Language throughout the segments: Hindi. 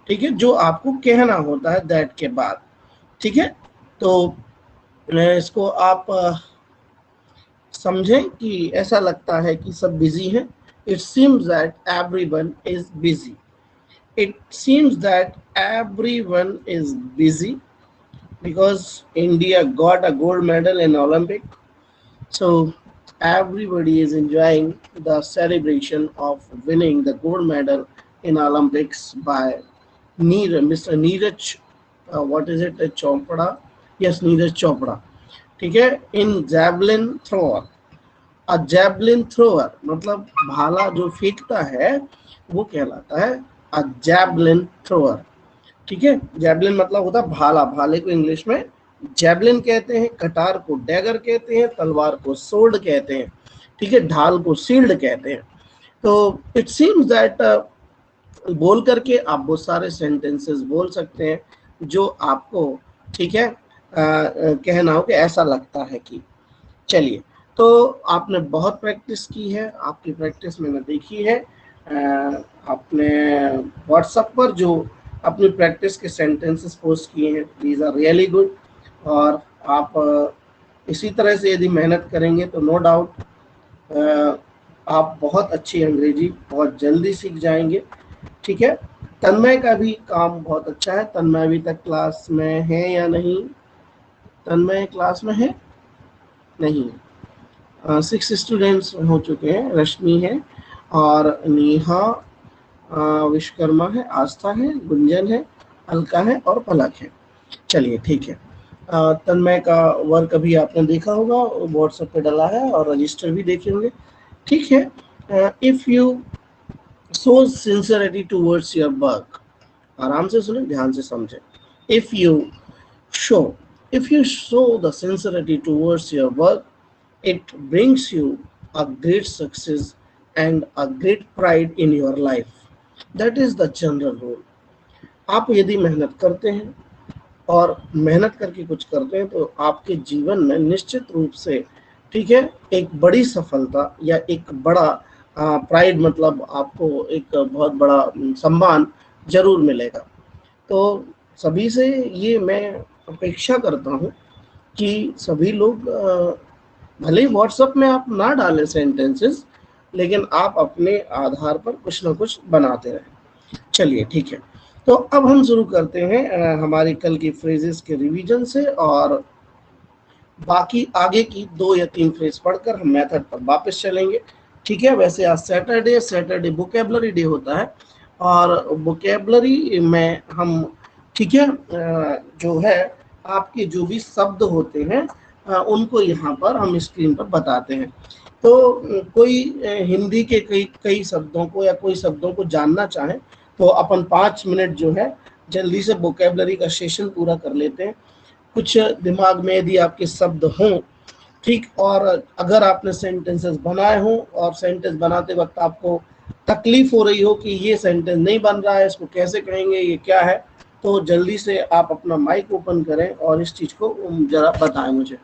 ठीक है, जो आपको कहना होता है दैट के बाद। ठीक है, तो इसको आप समझें कि ऐसा लगता है कि सब बिजी हैं। It seems that everyone is busy. It seems that everyone is busy because India got a gold medal in Olympic. So everybody is enjoying the celebration of winning the gold medal in Olympics by Mr. Neeraj. What is it? Chopra. Yes, Neeraj Chopra. ठीक है, इन जैवलिन थ्रोअर। अ जैवलिन थ्रोअर मतलब भाला जो फेंकता है वो कहलाता है अ जैवलिन थ्रोअर। ठीक है, जैवलिन मतलब होता है भाला, भाले को इंग्लिश में जैवलिन कहते हैं, कटार को डैगर कहते हैं, तलवार को सोल्ड कहते हैं, ठीक है, ढाल को शील्ड कहते हैं। तो इट सीम्स दैट बोल करके आप बहुत सारे सेंटेंसेस बोल सकते हैं जो आपको, ठीक है, कहना हो कि ऐसा लगता है कि। चलिए, तो आपने बहुत प्रैक्टिस की है, आपकी प्रैक्टिस मैंने देखी है। आपने व्हाट्सएप पर जो अपनी प्रैक्टिस के सेंटेंसेस पोस्ट किए हैं, दीज आर रियली गुड। और आप इसी तरह से यदि मेहनत करेंगे तो नो डाउट आप बहुत अच्छी अंग्रेजी बहुत जल्दी सीख जाएंगे। ठीक है, तन्मय का भी काम बहुत अच्छा है। तन्मय अभी तक क्लास में है या नहीं? तन्मय क्लास में है नहीं? 6 स्टूडेंट्स हो चुके हैं। रश्मि है और नेहा, विश्वकर्मा है, आस्था है, गुंजन है, अलका है और पलक है। चलिए ठीक है, तन्मय का वर्क अभी आपने देखा होगा, व्हाट्सएप पे डला है और रजिस्टर भी देखे होंगे। ठीक है, if you show sincerity towards your work, आराम से सुने, ध्यान से समझे। If you show if you show the sincerity towards your work, it brings you a great success and a great pride in your life. That is the general rule. आप यदि मेहनत करते हैं और मेहनत करके कुछ करते हैं तो आपके जीवन में निश्चित रूप से, ठीक है, एक बड़ी सफलता या एक बड़ा प्राइड, मतलब आपको एक बहुत बड़ा सम्मान जरूर मिलेगा। तो सभी से ये मैं अपेक्षा करता हूँ कि सभी लोग भले ही व्हाट्सएप में आप ना डालें सेंटेंसेस, लेकिन आप अपने आधार पर कुछ ना कुछ बनाते रहें। चलिए ठीक है, तो अब हम शुरू करते हैं हमारी कल की फ्रेजेस के रिवीजन से, और बाकी आगे की 2 या 3 फ्रेज पढ़कर हम मेथड पर वापस चलेंगे। ठीक है, वैसे आज सैटरडे वोकेबलरी डे होता है और वोकेबलरी में हम, ठीक है, जो है आपके जो भी शब्द होते हैं उनको यहाँ पर हम स्क्रीन पर बताते हैं। तो कोई हिंदी के कई शब्दों को या कोई शब्दों को जानना चाहें तो अपन 5 मिनट जो है जल्दी से वोकेबलरी का सेशन पूरा कर लेते हैं। कुछ दिमाग में यदि आपके शब्द हों, ठीक, और अगर आपने सेंटेंसेस बनाए हों और सेंटेंस बनाते वक्त आपको तकलीफ हो रही हो कि ये सेंटेंस नहीं बन रहा है, इसको कैसे कहेंगे, ये क्या है, तो जल्दी से आप अपना माइक ओपन करें और इस चीज को जरा बताएं मुझे।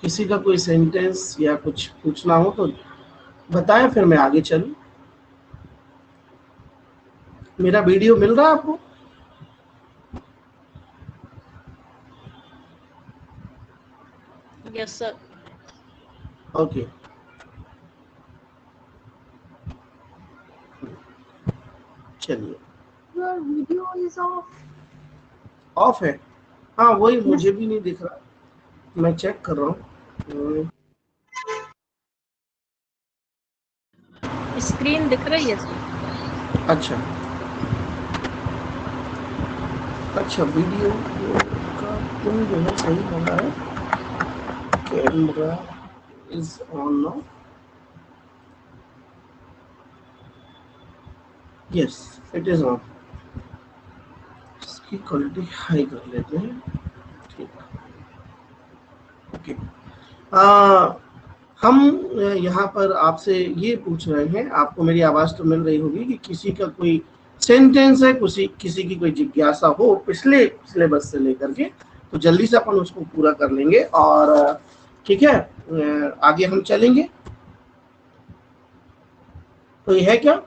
किसी का कोई सेंटेंस या कुछ पूछना हो तो बताएं, फिर मैं आगे चलूं। मेरा वीडियो मिल रहा है आपको? Yes sir. ओके, चलिए। योर वीडियो इज ऑफ है? हाँ, वही मुझे भी नहीं दिख रहा, मैं चेक कर रहा हूँ। स्क्रीन दिख रही है सर। अच्छा अच्छा, वीडियो का पिन जो है सही हो रहा है। Camera is on now. Yes, it is on. इसकी क्वालिटी हाई कर लेते हैं। ठीक, ओके। हम यहाँ पर आपसे ये पूछ रहे हैं, आपको मेरी आवाज़ तो मिल रही होगी, कि किसी का कोई सेंटेंस है, किसी की कोई जिज्ञासा हो पिछले सिलेबस से लेकर के तो जल्दी से अपन उसको पूरा कर लेंगे और ठीक है आगे हम चलेंगे। तो ये है क्या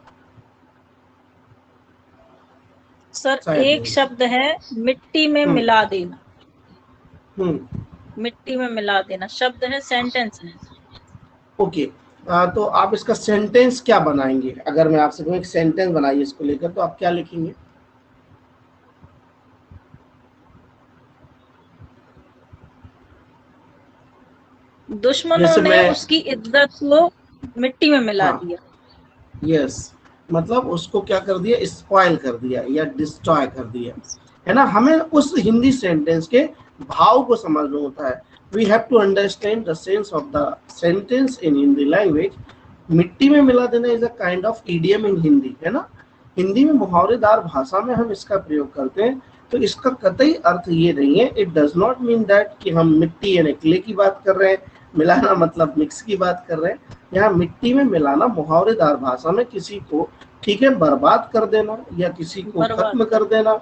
सर शायद एक नहीं। शब्द है मिट्टी में हम्म मिला देना। हम्म मिट्टी में मिला देना शब्द है, सेंटेंस है। ओके तो आप इसका सेंटेंस क्या बनाएंगे? अगर मैं आपसे कहूँ एक सेंटेंस बनाइए इसको लेकर, तो आप क्या लिखेंगे? दुश्मनों जैसे ने मैं उसकी इज्जत को मिट्टी में मिला हाँ दिया। यस मतलब उसको क्या कर दिया, स्पॉइल कर दिया या डिस्ट्रॉय कर दिया, है ना। हमें उस हिंदी सेंटेंस के भाव को समझना होता है। We have to understand the sense of the sentence in Hindi language. मिट्टी में मिला देना is a kind of idiom in Hindi, है ना। हिंदी में मुहावरेदार भाषा में हम इसका प्रयोग करते हैं। तो इसका कतई अर्थ ये नहीं है, it does not mean that कि हम मिट्टी यानी क्ले की बात कर रहे हैं, मिलाना मतलब मिक्स की बात कर रहे हैं। यहाँ मिट्टी में मिलाना मुहावरेदार भाषा में किसी को ठीक है बर्बाद कर देना या किसी को बर्बाद खत्म कर देना।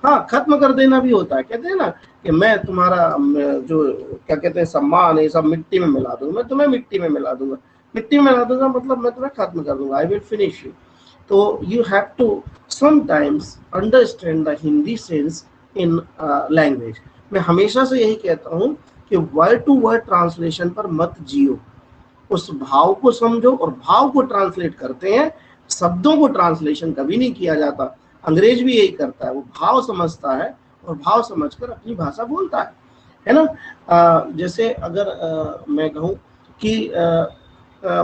हाँ खत्म कर देना भी होता है, कहते हैं ना कि मैं तुम्हारा जो क्या कहते हैं सम्मान है सब मिट्टी में मिला दूंगा, मैं तुम्हें मिट्टी में मिला दूंगा। मिट्टी में मिला दूंगा मतलब मैं तुम्हें खत्म कर दूंगा, आई विल फिनिश यू। तो you have to sometimes understand the Hindi sense in language. मैं हमेशा से यही कहता हूँ कि वर्ड टू वर्ड ट्रांसलेशन पर मत जियो, उस भाव को समझो और भाव को ट्रांसलेट करते हैं, शब्दों को ट्रांसलेशन कभी नहीं किया जाता। अंग्रेज भी यही करता है, वो भाव समझता है और भाव समझकर अपनी भाषा बोलता है ना। जैसे अगर मैं कहूँ कि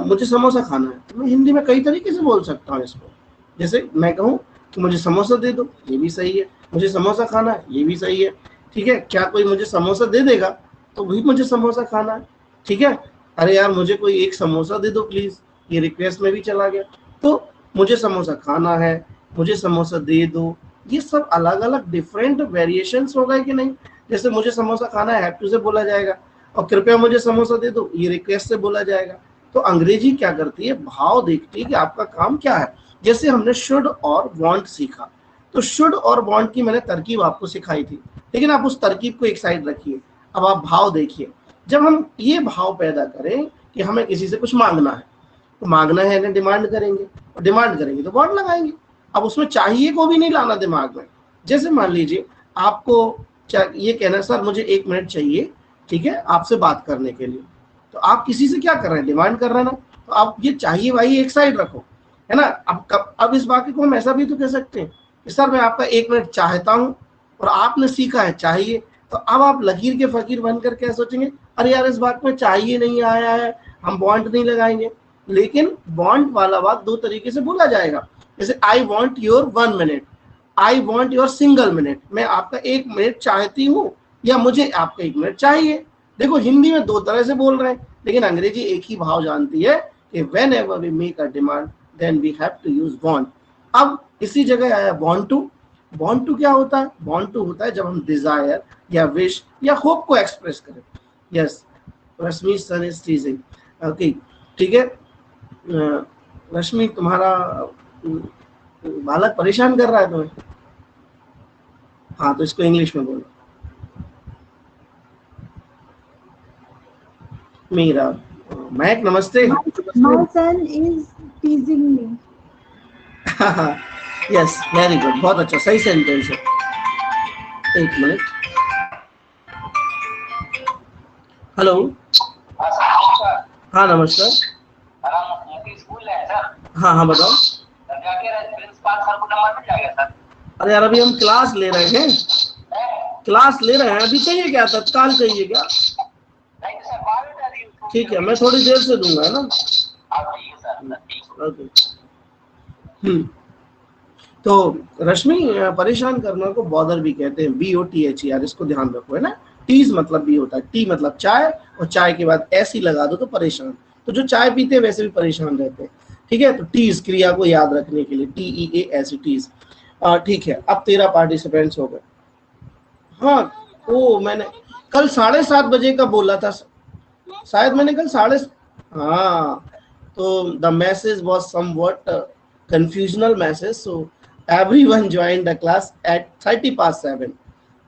मुझे समोसा खाना है, तो मैं हिंदी में कई तरीके से बोल सकता हूँ इसको। जैसे मैं कहूँ कि मुझे समोसा दे दो, ये भी सही है। मुझे समोसा खाना है, ये भी सही है। ठीक है, क्या कोई मुझे समोसा दे देगा तो भी मुझे समोसा खाना है। ठीक है, अरे यार मुझे कोई एक समोसा दे दो प्लीज, ये रिक्वेस्ट में भी चला गया। तो मुझे समोसा खाना है, मुझे समोसा दे दो, ये सब अलग अलग डिफरेंट वेरिएशंस हो गए कि नहीं। जैसे मुझे समोसा खाना है हैव टू से बोला जाएगा, और कृपया मुझे समोसा दे दो ये रिक्वेस्ट से बोला जाएगा। तो अंग्रेजी क्या करती है, भाव देखती है कि आपका काम क्या है। जैसे हमने शुड और वांट सीखा, तो शुड और वांट की मैंने तरकीब आपको सिखाई थी, लेकिन आप उस तरकीब को एक साइड रखिए, अब आप भाव देखिए। जब हम ये भाव पैदा करें कि हमें किसी से कुछ मांगना है, तो मांगना है ना डिमांड करेंगे, और डिमांड करेंगे तो वांट लगाएंगे। अब उसमें चाहिए को भी नहीं लाना दिमाग में। जैसे मान लीजिए आपको ये कहना है सर मुझे 1 मिनट चाहिए, ठीक है, आपसे बात करने के लिए। तो आप किसी से क्या कर रहे हैं, डिमांड कर रहे हैं ना। तो आप ये चाहिए भाई एक साइड रखो, है ना। अब इस वाक्य को हम ऐसा भी तो कह सकते हैं कि सर मैं आपका 1 मिनट चाहता हूँ, और आपने सीखा है चाहिए। तो अब आप लकीर के फकीर बनकर क्या सोचेंगे, अरे यार इस बात में चाहिए नहीं आया है, हम बॉन्ड नहीं लगाएंगे। लेकिन बॉन्ड वाला बात दो तरीके से बोला जाएगा। जैसे I want your 1 minute, I want your single minute, मैं आपका 1 मिनट चाहती हूँ या मुझे आपका 1 मिनट चाहिए। देखो हिंदी में दो तरह से बोल रहे हैं, लेकिन अंग्रेजी एक ही भाव जानती है कि whenever we make a demand then we have to use want. अब इसी जगह आया वांट टू। वांट टू क्या होता है, वांट टू होता है जब हम डिजायर या विश या होप को एक्सप्रेस करें। Yes, Rashmi sun is teasing, okay ठीक है। रश्मि तुम्हारा बालक परेशान कर रहा है तुम्हें, हाँ तो इसको इंग्लिश में बोलो। मेरा महक नमस्ते। My son is teasing me. Yes very good, बहुत अच्छा, सही सेंटेंस है। 1 मिनट, हेलो, हाँ नमस्कार, हाँ हाँ बताओ। अरे यार अभी हम क्लास ले रहे हैं, क्लास ले रहे हैं, अभी चाहिए क्या, तत्काल चाहिए क्या? ठीक है, मैं थोड़ी देर से दूंगा, है ना। ओके तो रश्मि परेशान करना को बॉदर भी कहते हैं, BOTHER, इसको ध्यान रखो, है ना। टीज मतलब भी होता है, टी मतलब चाय, और चाय के बाद ऐसी लगा दो तो परेशान। तो जो चाय पीते हैं वैसे भी परेशान रहते हैं, ठीक है। तो टीज क्रिया को याद रखने के लिए TEA टीज। ठीक है, अब 13 पार्टिसिपेंट्स हो गए। हाँ ओ मैंने कल 7:30 बजे का बोला था, शायद मैंने कल हाँ, तो the message was somewhat confusional message, so everyone joined the class at 7:30.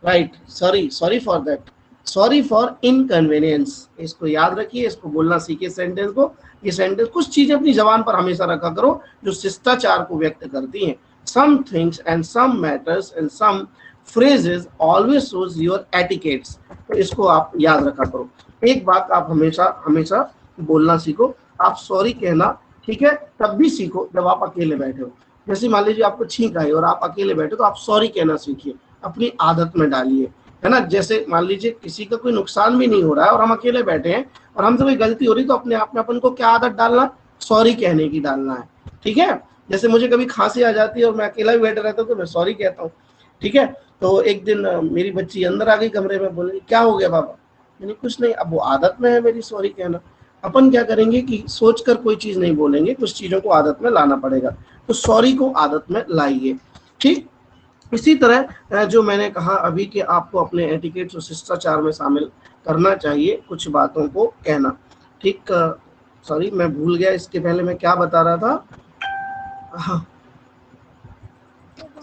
Right, sorry, sorry for that, sorry for inconvenience. इसको याद रखिए, इसको बोलना सीखिए सेंटेंस को। ये सेंटेंस, कुछ चीजें अपनी जबान पर हमेशा रखा करो जो शिष्टाचार को व्यक्त करती हैं। Some things and some matters and some phrases always shows your etiquettes। तो इसको आप याद रखा करो। एक बात आप हमेशा हमेशा बोलना सीखो, आप सॉरी कहना, ठीक है, तब भी सीखो जब आप अकेले बैठे हो। जैसे मान लीजिए आपको छींक आई और आप अकेले बैठे, तो आप सॉरी कहना सीखिए, अपनी आदत में डालिए, है ना। जैसे मान लीजिए किसी का कोई नुकसान भी नहीं हो रहा है और हम अकेले बैठे हैं और हमसे कोई गलती हो रही, तो अपने आप में अपन को क्या आदत डालना, सॉरी कहने की डालना है, ठीक है। जैसे मुझे कभी खांसी आ जाती है और मैं अकेला भी बैठा रहता हूँ तो मैं सॉरी कहता हूँ, ठीक है। तो एक दिन मेरी बच्ची अंदर आ गई कमरे में, बोली क्या हो गया पापा, मैंने कुछ नहीं, अब वो आदत में है मेरी सॉरी कहना। अपन क्या करेंगे कि सोचकर कोई चीज नहीं बोलेंगे, कुछ चीजों को आदत में लाना पड़ेगा, तो सॉरी को आदत में लाइए, ठीक। इसी तरह जो मैंने कहा अभी कि आपको अपने एटिकेट्स और शिष्टाचार में शामिल करना चाहिए कुछ बातों को कहना, ठीक। सॉरी मैं भूल गया, इसके पहले मैं क्या बता रहा था। हाँ,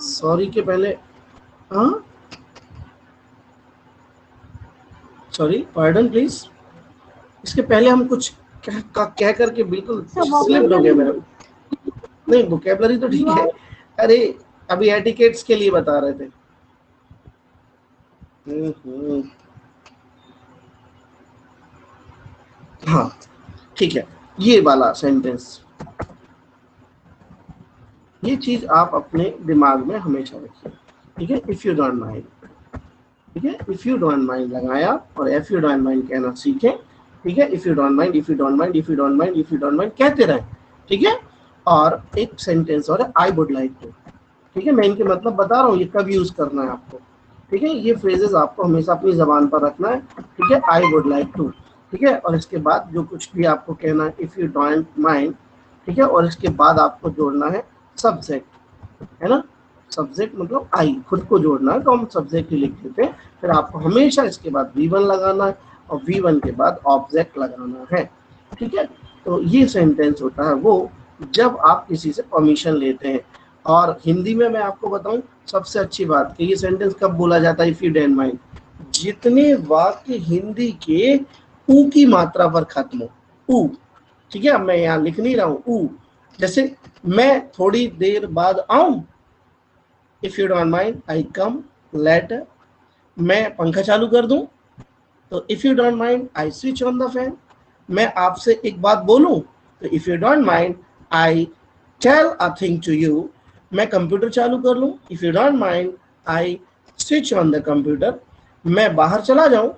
सॉरी के पहले, हाँ सॉरी, पार्डन प्लीज, इसके पहले हम कुछ कह करके बिल्कुल स्लिप्ड हो गया मेरा। नहीं, वोकैबुलरी तो ठीक है, अरे अभी एटिकेट्स के लिए बता रहे थे। हाँ ठीक है, ये वाला सेंटेंस, ये चीज आप अपने दिमाग में हमेशा रखिए, ठीक है। इफ यू डोंट माइंड, ठीक है, इफ यू डोंट माइंड लगाया और इफ यू डोंट माइंड कहना सीखें, ठीक है। If you don't mind, if you don't mind, if you don't mind, if you don't mind कहते रहें, ठीक है। और एक सेंटेंस और है, आई वुड लाइक टू, ठीक है। मैं इनके मतलब बता रहा हूँ, ये कब यूज करना है आपको, ठीक है। ये फ्रेजेस आपको हमेशा अपनी जबान पर रखना है, ठीक है। आई वुड लाइक टू, ठीक है। और इसके बाद जो कुछ भी आपको कहना है, इफ यू डोंट माइंड, ठीक है। और इसके बाद आपको जोड़ना है सब्जेक्ट, है ना। सब्जेक्ट मतलब आई, खुद को जोड़ना है, तो हम सब्जेक्ट ही लिख देते हैं। फिर आपको हमेशा इसके बाद V1 लगाना है और V1 के बाद ऑब्जेक्ट लगाना है, ठीक है। तो ये सेंटेंस होता है वो जब आप किसी से परमिशन लेते हैं। और हिंदी में मैं आपको बताऊं सबसे अच्छी बात कि ये सेंटेंस कब बोला जाता है, इफ यू डोंट माइंड, जितने वाक्य हिंदी के ऊ की मात्रा पर खत्म हो, ऊ, ठीक है। अब मैं यहाँ लिख नहीं रहा हूँ ऊ, जैसे मैं थोड़ी देर बाद आऊं, if you don't mind I come later. मैं पंखा चालू कर दूं, तो if you don't mind I switch on the fan. मैं आपसे एक बात बोलूं, तो if you don't mind I tell a thing to you. मैं कंप्यूटर चालू कर लूं, if you don't mind I switch on the computer. मैं बाहर चला जाऊं,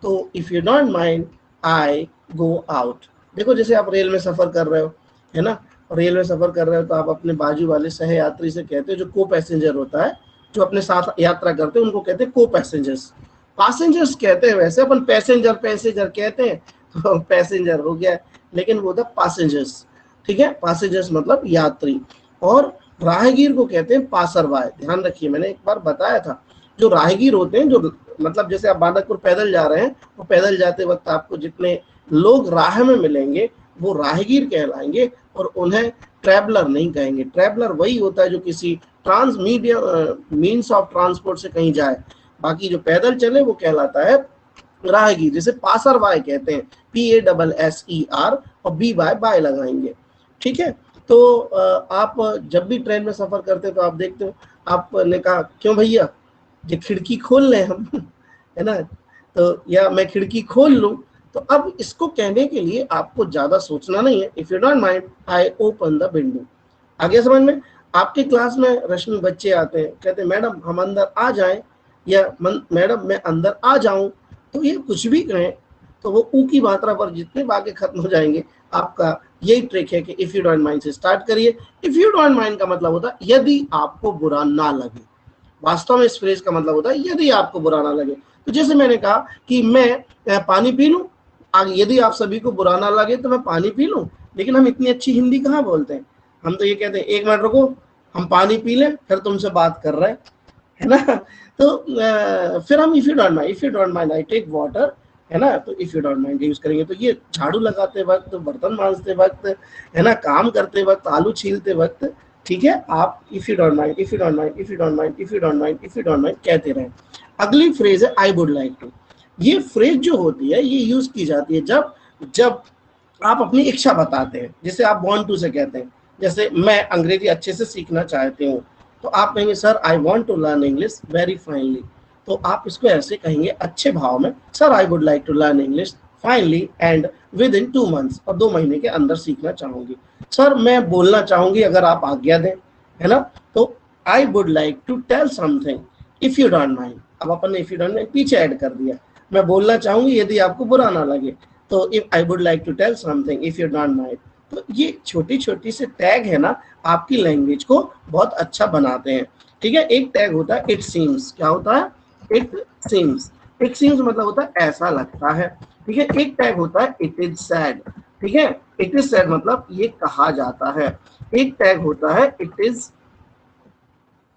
तो if you don't mind I go out. देखो जैसे आप रेल में सफर कर रहे हो, है ना, रेल में सफर कर रहे हो, तो आप अपने बाजू वाले सह यात्री से कहते हो, जो को पैसेंजर होता है, जो अपने साथ यात्रा करते हैं, उनको कहते हैं को पैसेंजर्स। पैसेंजर्स कहते हैं, वैसे अपन पैसेंजर पैसेंजर कहते हैं, तो पैसेंजर हो गया, लेकिन वो था पैसेंजर्स, ठीक है। पैसेंजर्स मतलब यात्री। और राहगीर को कहते हैं पासरवाय। ध्यान रखिए, मैंने एक बार बताया था, जो राहगीर होते हैं, जो मतलब जैसे आप बांदकपुर पैदल जा रहे हैं, तो पैदल जाते वक्त आपको जितने लोग राह में मिलेंगे वो राहगीर कहलाएंगे, और उन्हें ट्रैवलर नहीं कहेंगे। ट्रैवलर वही होता है जो किसी trans media means of transport से कहीं जाए, बाकी जो पैदल चले वो कहलाता है राहगीर। जैसे पासरवाय कहते हैं, PASSER, और बी बाय लगाएंगे, ठीक है। तो आप जब भी ट्रेन में सफर करते हो तो आप देखते हो, आपने कहा क्यों भैया ये खिड़की खोल लें हम, है ना, तो या मैं खिड़की खोल लूं। तो अब इसको कहने के लिए आपको ज्यादा सोचना नहीं है, if you don't mind I open the window. आगे समझ में। आपके क्लास में रश्मि बच्चे आते हैं, कहते हैं मैडम हम अंदर आ जाएं, या मैडम मैं अंदर आ जाऊं, तो ये कुछ भी कहें तो वो ऊ की मात्रा पर जितने वाक्य खत्म हो जाएंगे। आपका यही ट्रिक है कि इफ यू डोंट माइंड से स्टार्ट करिए। इफ यू डोंट माइंड का मतलब होता है यदि आपको बुरा ना लगे। वास्तव में इस फ्रेज का मतलब होता है यदि आपको बुरा ना लगे। तो जैसे मैंने कहा कि मैं पानी पी लूं, यदि आप सभी को बुरा ना लगे तो मैं पानी पी लूं, लेकिन हम इतनी अच्छी हिंदी कहाँ बोलते हैं। हम तो ये कहते हैं एक मिनट रुको हम पानी पी लें फिर तुमसे बात कर रहे हैं, है ना। तो फिर हम if you don't mind I take water, है ना। तो if you don't mind use करेंगे। तो ये झाड़ू लगाते वक्त, बर्तन मांजते वक्त, है ना, काम करते वक्त, आलू छीलते वक्त, ठीक है, आप if you don't mind, if you don't mind, if you don't mind, if you don't mind, if you don't mind कहते रहें। अगली फ्रेज है आई वुड लाइक टू। ये फ्रेज जो होती है ये यूज की जाती है जब जब आप अपनी इच्छा बताते हैं, जैसे आप वांट टू से कहते हैं, जैसे मैं अंग्रेजी अच्छे से सीखना चाहती हूँ, तो आप कहेंगे sir I want to learn English very finally. तो आप इसको ऐसे कहेंगे अच्छे भाव में, sir I would like to learn English finally and within 2 months, और 2 महीने के अंदर सीखना चाहूंगी। सर मैं बोलना चाहूंगी अगर आप आज्ञा दें, है ना। तो I would like to tell something if you don't mind. अब अपन ने इफ यू डोंट माइंड पीछे ऐड कर दिया, मैं बोलना चाहूंगी यदि आपको बुरा ना लगे, तो if I would like to tell something if you don't mind. तो ये छोटी छोटी से टैग है ना, आपकी लैंग्वेज को बहुत अच्छा बनाते हैं। ठीक है, एक टैग होता है इट सीम्स। क्या होता है? It seems. इट सीम्स मतलब होता है ऐसा लगता है। ठीक है, एक टैग होता है इट इज सैड। ठीक है, इट इज सैड मतलब ये कहा जाता है। एक टैग होता है इट इज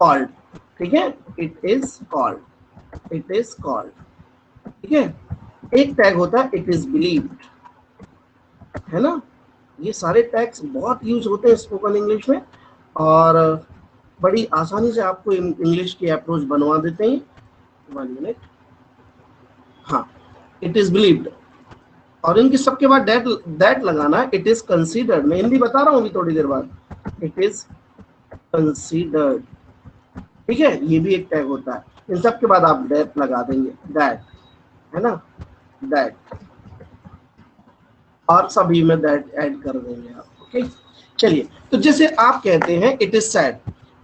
कॉल्ड। ठीक है, it is called, it is called. ठीक है, एक टैग होता है इट इज बिलीव्ड, है ना। ये सारे टैग्स बहुत यूज होते हैं स्पोकन इंग्लिश में, और बड़ी आसानी से आपको इंग्लिश की अप्रोच बनवा देते हैं। 1 मिनट। हाँ, इट इज बिलीव्ड, और इनके सबके बाद दैट लगाना है। इट इज कंसीडर्ड, मैं हिंदी बता रहा हूँ अभी थोड़ी देर बाद। It is considered. ठीक है, ये भी एक टैग होता है। इन सब के बाद आप दैट लगा देंगे, दैट, है ना, दैट, और सभी में दैट ऐड कर देंगे आप। ओके, चलिए, तो जैसे आप कहते हैं इट इज सैड,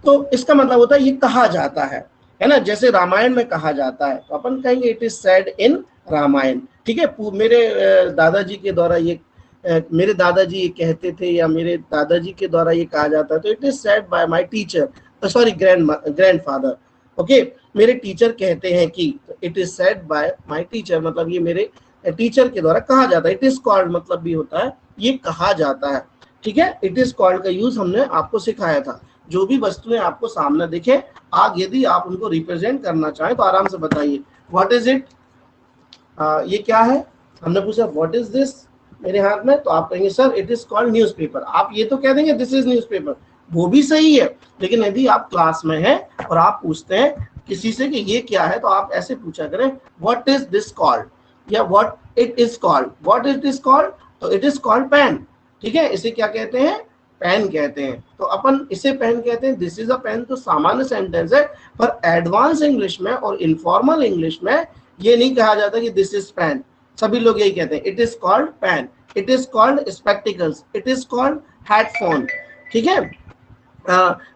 तो इसका मतलब होता है ये कहा जाता है ना। जैसे रामायण में कहा जाता है तो अपन कहेंगे इट इज सैड इन रामायण। ठीक है, मेरे दादाजी के द्वारा ये मेरे दादाजी ये कहते थे, या मेरे दादाजी के द्वारा ये कहा जाता है, तो it is said by my teacher, sorry grandfather. Okay, मेरे टीचर कहते हैं कि, it is said by my teacher मतलब ये मेरे टीचर के द्वारा कहा जाता है। इट इज कॉल्ड मतलब भी होता है ये कहा जाता है। ठीक है, इट इज कॉल्ड का यूज हमने आपको सिखाया था। जो भी वस्तुएं आपको सामने दिखे, आग यदि आप उनको रिप्रेजेंट करना चाहें तो आराम से बताइए, व्हाट इज इट, ये क्या है। हमने पूछा व्हाट इज दिस मेरे हाथ में, तो आप कहेंगे sir it is called newspaper. आप ये तो कह देंगे दिस इज न्यूज़पेपर, वो भी सही है, लेकिन यदि आप क्लास में हैं और आप पूछते हैं किसी से कि ये क्या है, तो आप ऐसे पूछा करें व्हाट इज दिस कॉल्ड, या what it is called. What it is called, तो इट इज कॉल्ड पेन। ठीक है, इसे क्या कहते हैं? पेन कहते हैं। तो अपन इसे पेन कहते हैं, दिस इज अ पेन तो सामान्य सेंटेंस है, पर एडवांस इंग्लिश में और इनफॉर्मल इंग्लिश में ये नहीं कहा जाता कि दिस इज पेन। सभी लोग यही कहते हैं, it is called pen, it is called spectacles, it is called headphone. ठीक है,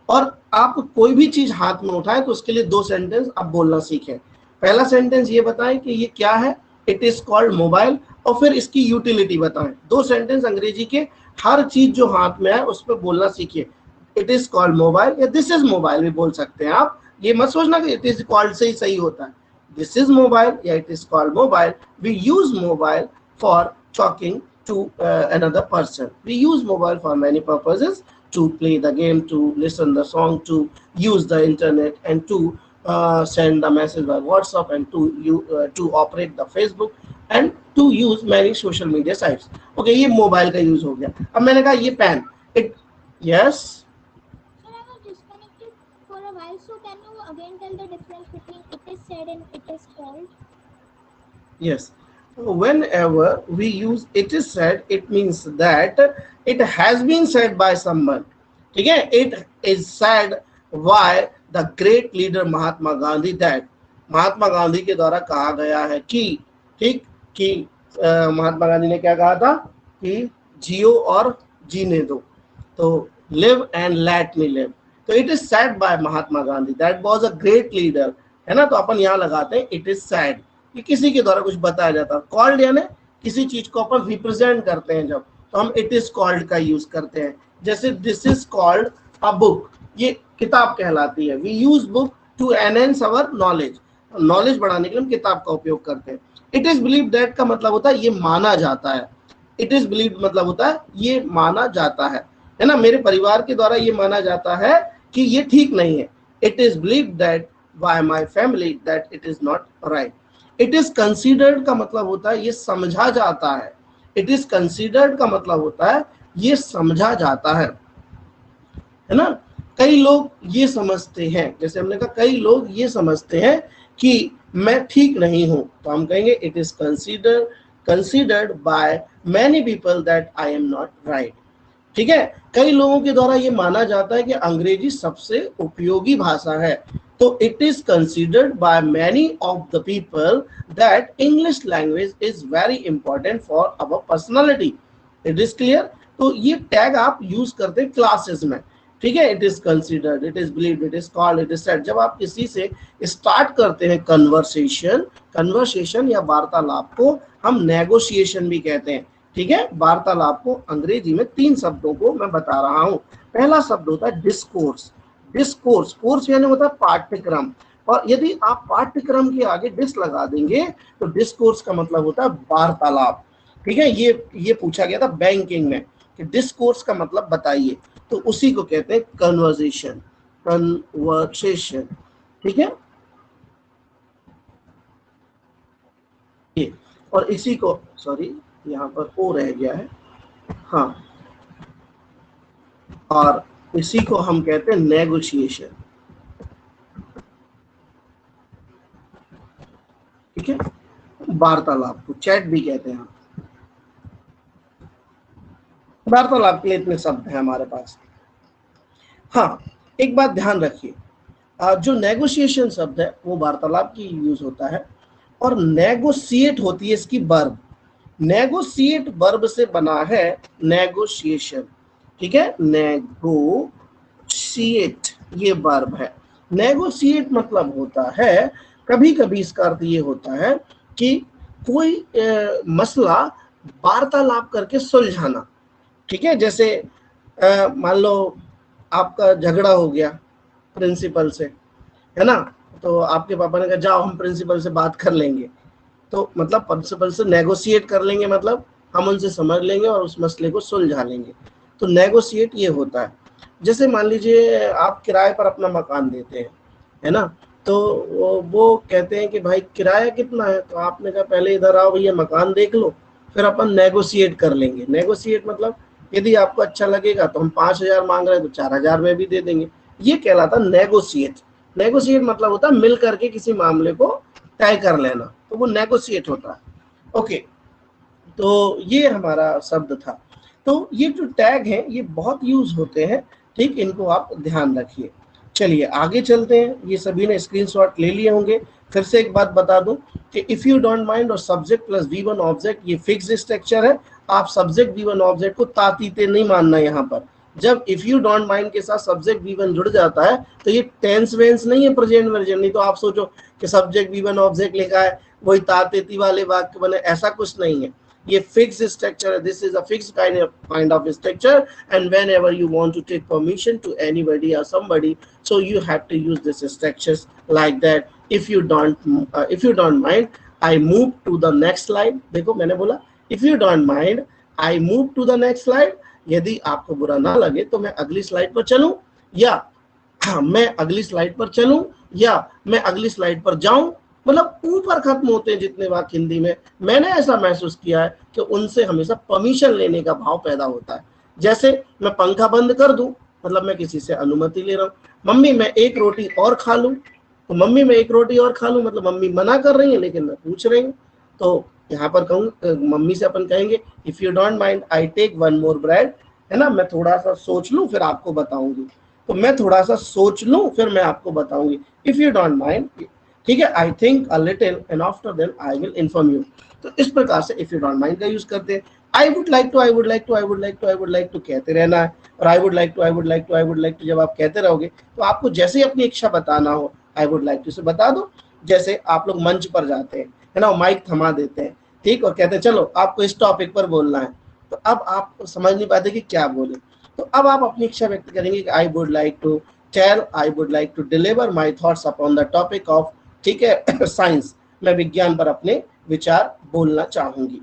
और आप कोई भी चीज हाथ में उठाएं तो उसके लिए 2 सेंटेंस आप बोलना सीखें। पहला सेंटेंस ये बताएं कि ये क्या है, इट इज कॉल्ड मोबाइल, और फिर इसकी यूटिलिटी बताएं। 2 सेंटेंस अंग्रेजी के हर चीज जो हाथ में है उस पर बोलना सीखिए। इट इज कॉल्ड मोबाइल या दिस इज मोबाइल भी बोल सकते हैं आप। ये मत सोचना कि इट इज कॉल्ड से ही सही होता है। दिस इज मोबाइल या it is called mobile. We use mobile for talking to another person. We use mobile for many purposes: to play the game, to listen the song, to use the internet, and to send the message by WhatsApp, and to operate the Facebook, and to use many social media sites. Okay, ये मोबाइल का यूज हो गया। अब मैंने कहा ये pen, it, yes. Sir, I was disconnected for a while, so can you again tell the difference between it is said and it is called? Yes. Whenever we use it is said, it means that it has been said by someone. ठीक है, it is said by the great leader Mahatma Gandhi, that Mahatma Gandhi के द्वारा कहा गया है कि, ठीक, कि महात्मा गांधी ने क्या कहा था कि जियो और जीने दो, तो live and let me live। तो it is said by Mahatma Gandhi, that was a great leader, है ना। तो अपन यहाँ लगाते हैं it is said कि किसी के द्वारा कुछ बताया जाता है। कॉल्ड यानी किसी चीज को अपन रिप्रेजेंट करते हैं जब, तो हम इट इज कॉल्ड का यूज करते हैं। जैसे this is called a book, ये किताब कहलाती है। We use book to enhance our knowledge, knowledge बढ़ाने के लिए हम किताब का उपयोग करते हैं। इट इज बिलीव दैट का मतलब होता है ये माना जाता है। इट इज बिलीव मतलब होता है ये माना जाता है ना। मेरे परिवार के द्वारा ये माना जाता है कि ये ठीक नहीं है। It is believe that bye my family that it is not right. It is considered का मतलब होता है ये समझा जाता है। इट इज कंसीडर्ड का मतलब होता है ये समझा जाता है ना। कई लोग ये समझते हैं, जैसे हमने कहा कई लोग ये समझते हैं कि मैं ठीक नहीं हूं, तो हम कहेंगे it is considered by many people that I am not right. ठीक है, कई लोगों के द्वारा ये माना जाता है कि अंग्रेजी सबसे उपयोगी भाषा है, तो it is considered by many of the people that English language is very important for our personality. It is clear. तो ये टैग आप यूज करते हैं क्लासेस में। ठीक है, it is considered, it is believed, it is called, it is said. जब आप किसी से स्टार्ट करते हैं कन्वर्सेशन या वार्तालाप को हम नेगोशिएशन भी कहते हैं। ठीक है, वार्तालाप को अंग्रेजी में 3 शब्दों को मैं बता रहा हूं। पहला शब्द होता है डिस्कोर्स। डिस्कोर्स, कोर्स यानी होता है पाठ्यक्रम, और यदि आप पाठ्यक्रम के आगे डिस लगा देंगे तो डिस्कोर्स का मतलब होता है वार्तालाप। ठीक है, ये पूछा गया था बैंकिंग में कि डिस्कोर्स का मतलब बताइए, तो उसी को कहते हैं कन्वर्सेशन। ठीक है, ये और इसी को, सॉरी यहाँ पर ओ रह गया है, हाँ, और इसी को हम कहते हैं नेगोशिएशन। ठीक है, वार्तालाप को चैट भी कहते हैं। वार्तालाप के लिए इतने शब्द हैं हमारे पास। हाँ, एक बात ध्यान रखिए, जो नेगोशिएशन शब्द है वो वार्तालाप की यूज होता है, और नेगोशिएट होती है इसकी वर्ब। नेगोशिएट वर्ब से बना है नेगोशिएशन। ठीक है, नेगोशिएट ये वर्ब है। नेगोशिएट मतलब होता है, कभी कभी इसका अर्थ ये होता है कि कोई मसला वार्तालाप करके सुलझाना। ठीक है, जैसे मान लो आपका झगड़ा हो गया प्रिंसिपल से, है ना, तो आपके पापा ने कहा जाओ हम प्रिंसिपल से बात कर लेंगे, तो मतलब प्रिंसिपल से नेगोशिएट कर लेंगे, मतलब हम उनसे समझ लेंगे और उस मसले को सुलझा लेंगे। तो नेगोशिएट ये होता है। जैसे मान लीजिए आप किराए पर अपना मकान देते हैं, है ना, तो वो कहते हैं कि भाई किराया कितना है, तो आपने कहा पहले इधर आओ भैया मकान देख लो, फिर अपन नेगोशिएट कर लेंगे। नेगोशिएट मतलब यदि आपको अच्छा लगेगा तो हम 5,000 मांग रहे हैं तो 4,000 में भी दे देंगे, ये कहलाता नेगोशिएट। नेगोशिएट मतलब होता है मिल करके किसी मामले को तय कर लेना, तो वो नेगोशिएट होता है। ओके, तो ये हमारा शब्द था। तो ये जो टैग हैं ये बहुत यूज होते हैं, ठीक, इनको आप ध्यान रखिए। चलिए आगे चलते हैं। ये सभी ने स्क्रीनशॉट ले लिए होंगे। फिर से एक बात बता दूं कि इफ यू डोंट माइंड और सब्जेक्ट प्लस V1 ऑब्जेक्ट ये फिक्स स्ट्रक्चर है। आप सब्जेक्ट V1 ऑब्जेक्ट को तातीते नहीं मानना। यहाँ पर जब इफ यू डोंट माइंड के साथ सब्जेक्ट V1 जुड़ जाता है तो ये टेंस वेंस नहीं है, प्रेजेंट वर्जन नहीं। तो आप सोचो कि सब्जेक्ट V1 ऑब्जेक्ट लिखा है वही तातीती वाले वाक्य बने, ऐसा कुछ नहीं है। ये फिक्स स्ट्रक्चर है। This is a fix kind of structure, and whenever you want to take permission to anybody or somebody, so you have to use this structures like that. If you don't mind, I move to the next slide. देखो मैंने बोला if you don't mind, I move to the next slide. यदि आपको बुरा ना लगे तो मैं अगली स्लाइड पर चलूं, या मैं अगली स्लाइड पर चलूं, या मैं अगली स्लाइड पर जाऊं। मतलब ऊपर खत्म होते हैं जितने वाक्य हिंदी में, मैंने ऐसा महसूस किया है कि उनसे हमेशा परमिशन लेने का भाव पैदा होता है। जैसे मैं पंखा बंद कर दूं, मतलब मैं किसी से अनुमति ले रहा हूं। मम्मी मैं एक रोटी और खा लूं, तो मम्मी मैं एक रोटी और खा लूं मतलब मम्मी मना कर रही है लेकिन मैं पूछ रही हूँ। तो यहाँ पर कहूँ मम्मी से अपन कहेंगे if you don't mind I take one more bread, है ना, मैं थोड़ा सा सोच लूं फिर आपको बताऊंगी। तो मैं थोड़ा सा सोच लूं फिर मैं आपको बताऊंगी, इफ यू डोंट माइंड, ठीक है, I think a little and after then I will inform you. तो इस प्रकार से इफ यू डोंट माइंड का यूज करते हैं। I would like to, I would like to, I would like to, I would like to कहते रहना है। और I would like to, I would like to, I would like to जब आप कहते रहोगे तो आपको जैसे ही अपनी इच्छा बताना हो आई वुड लाइक टू से बता दो। जैसे आप लोग मंच पर जाते हैं, है ना, माइक थमा देते हैं, ठीक, और कहते हैं चलो आपको इस टॉपिक पर बोलना है। तो अब आप समझ नहीं पाते कि क्या बोले, तो अब आप अपनी इच्छा व्यक्त करेंगे कि I would like to tell, I would like to deliver my thoughts upon the topic of, ठीक है, साइंस। मैं विज्ञान पर अपने विचार बोलना चाहूंगी।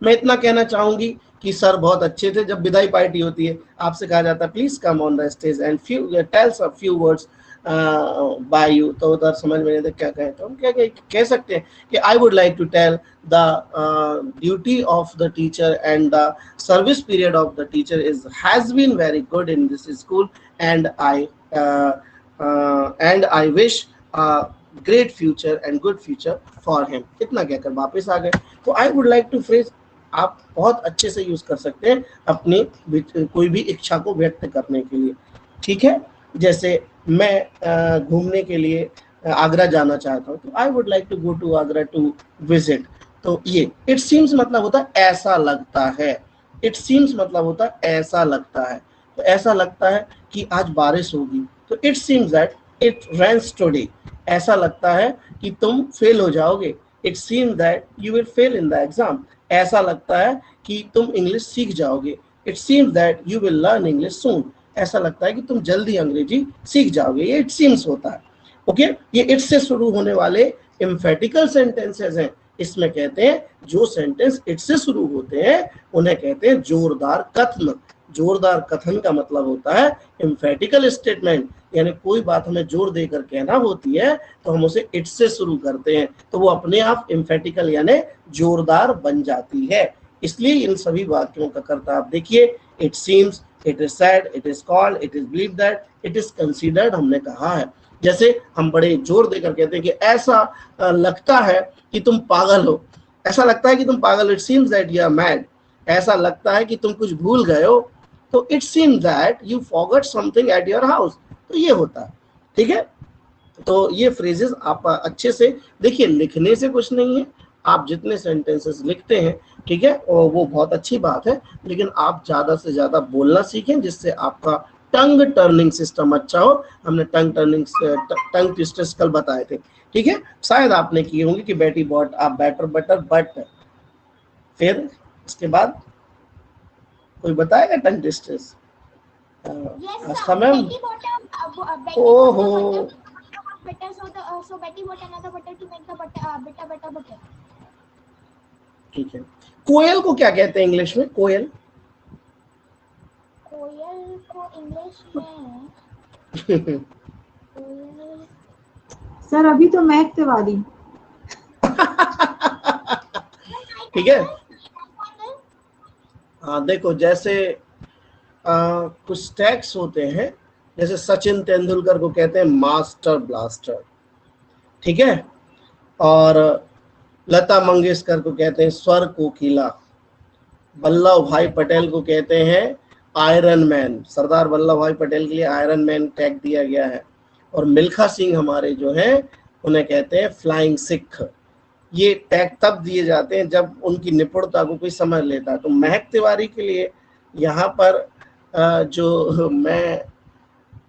मैं इतना कहना चाहूंगी कि सर बहुत अच्छे थे। जब विदाई पार्टी होती है आपसे कहा जाता है please come on the stage and tell some few words by you, तो उधर समझ में नहीं आता क्या कहें, तो हम क्या कह सकते हैं कि I would like to tell the duty of the teacher and the service period of the teacher is has been very good in this school and I wish great future and good future for him. इतना कहकर वापस आ गए। तो I would like to phrase आप बहुत अच्छे से यूज कर सकते हैं अपनी कोई भी इच्छा को व्यक्त करने के लिए। ठीक है, जैसे मैं घूमने के लिए आगरा जाना चाहता हूँ, तो I would like to go to Agra to visit. तो ये इट सीम्स मतलब होता है ऐसा लगता है। इट सीम्स मतलब होता है ऐसा लगता है। तो ऐसा लगता है कि आज बारिश होगी, तो it seems that it rains today. ऐसा लगता है कि तुम फेल हो जाओगे, it seems that you will fail in the exam. ऐसा लगता है कि तुम इंग्लिश सीख जाओगे, it seems that you will learn English soon. ऐसा लगता है कि तुम जल्दी अंग्रेजी सीख जाओगे। ये इट सीम्स होता है। ओके, ये इट से शुरू होने वाले एम्फेटिकल सेंटेंसेस हैं। इसमें कहते हैं जो सेंटेंस इट से शुरू होते हैं उन्हें कहते हैं जोरदार कथन। जोरदार कथन का मतलब होता है एम्फेटिकल स्टेटमेंट, यानी कोई बात हमें जोर देकर कहना होती है तो हम उसे इट से शुरू करते हैं, तो वो अपने आप एम्फेटिकल यानी जोरदार बन जाती है। इसलिए इन सभी वाक्यों का कर्ता आप देखिए, it seems, it is sad, it is called, it is believe that, it is considered हमने कहा है। जैसे हम बड़े जोर देकर कहते हैं कि ऐसा लगता है कि तुम पागल हो, ऐसा लगता है कि तुम पागल, it seems that you are mad. ऐसा लगता है कि तुम कुछ भूल गए हो, तो it seems that you forgot something at your house. तो ये होता है। ठीक है, तो ये फ्रेजेस आप अच्छे से देखिए, लिखने से कुछ नहीं है, आप जितने सेंटेंसेस लिखते हैं, ठीक है, और वो बहुत अच्छी बात है, लेकिन आप ज़्यादा से ज़्यादा बोलना सीखें जिससे आपका टंग टर्निंग सिस्टम अच्छा हो। हमने टंग ट्विस्टर्स कल बताए थे। ठीक है, शायद आपने किए होंगे कि बेटी बॉट, आप बैटर बटर बट, फिर उसके बाद कोई बताएगा टंग ट्विस्टर्स? आस्था मैम, ओहो, butter, so Betty bought another butter to make the butter. ठीक है। कोयल को क्या कहते हैं इंग्लिश में? कोयल, कोयल को इंग्लिश में सर अभी तो महक तिवारी। ठीक है। हाँ देखो, जैसे कुछ टैग्स होते हैं, जैसे सचिन तेंदुलकर को कहते हैं मास्टर ब्लास्टर। ठीक है, और लता मंगेशकर को कहते हैं स्वर कोकिला। वल्लभ भाई पटेल को कहते हैं आयरन मैन। सरदार वल्लभ भाई पटेल के लिए आयरन मैन टैग दिया गया है। और मिल्खा सिंह हमारे जो हैं उन्हें कहते हैं फ्लाइंग सिख। ये टैग तब दिए जाते हैं जब उनकी निपुणता को कोई समझ लेता है। तो महक तिवारी के लिए यहाँ पर जो मैं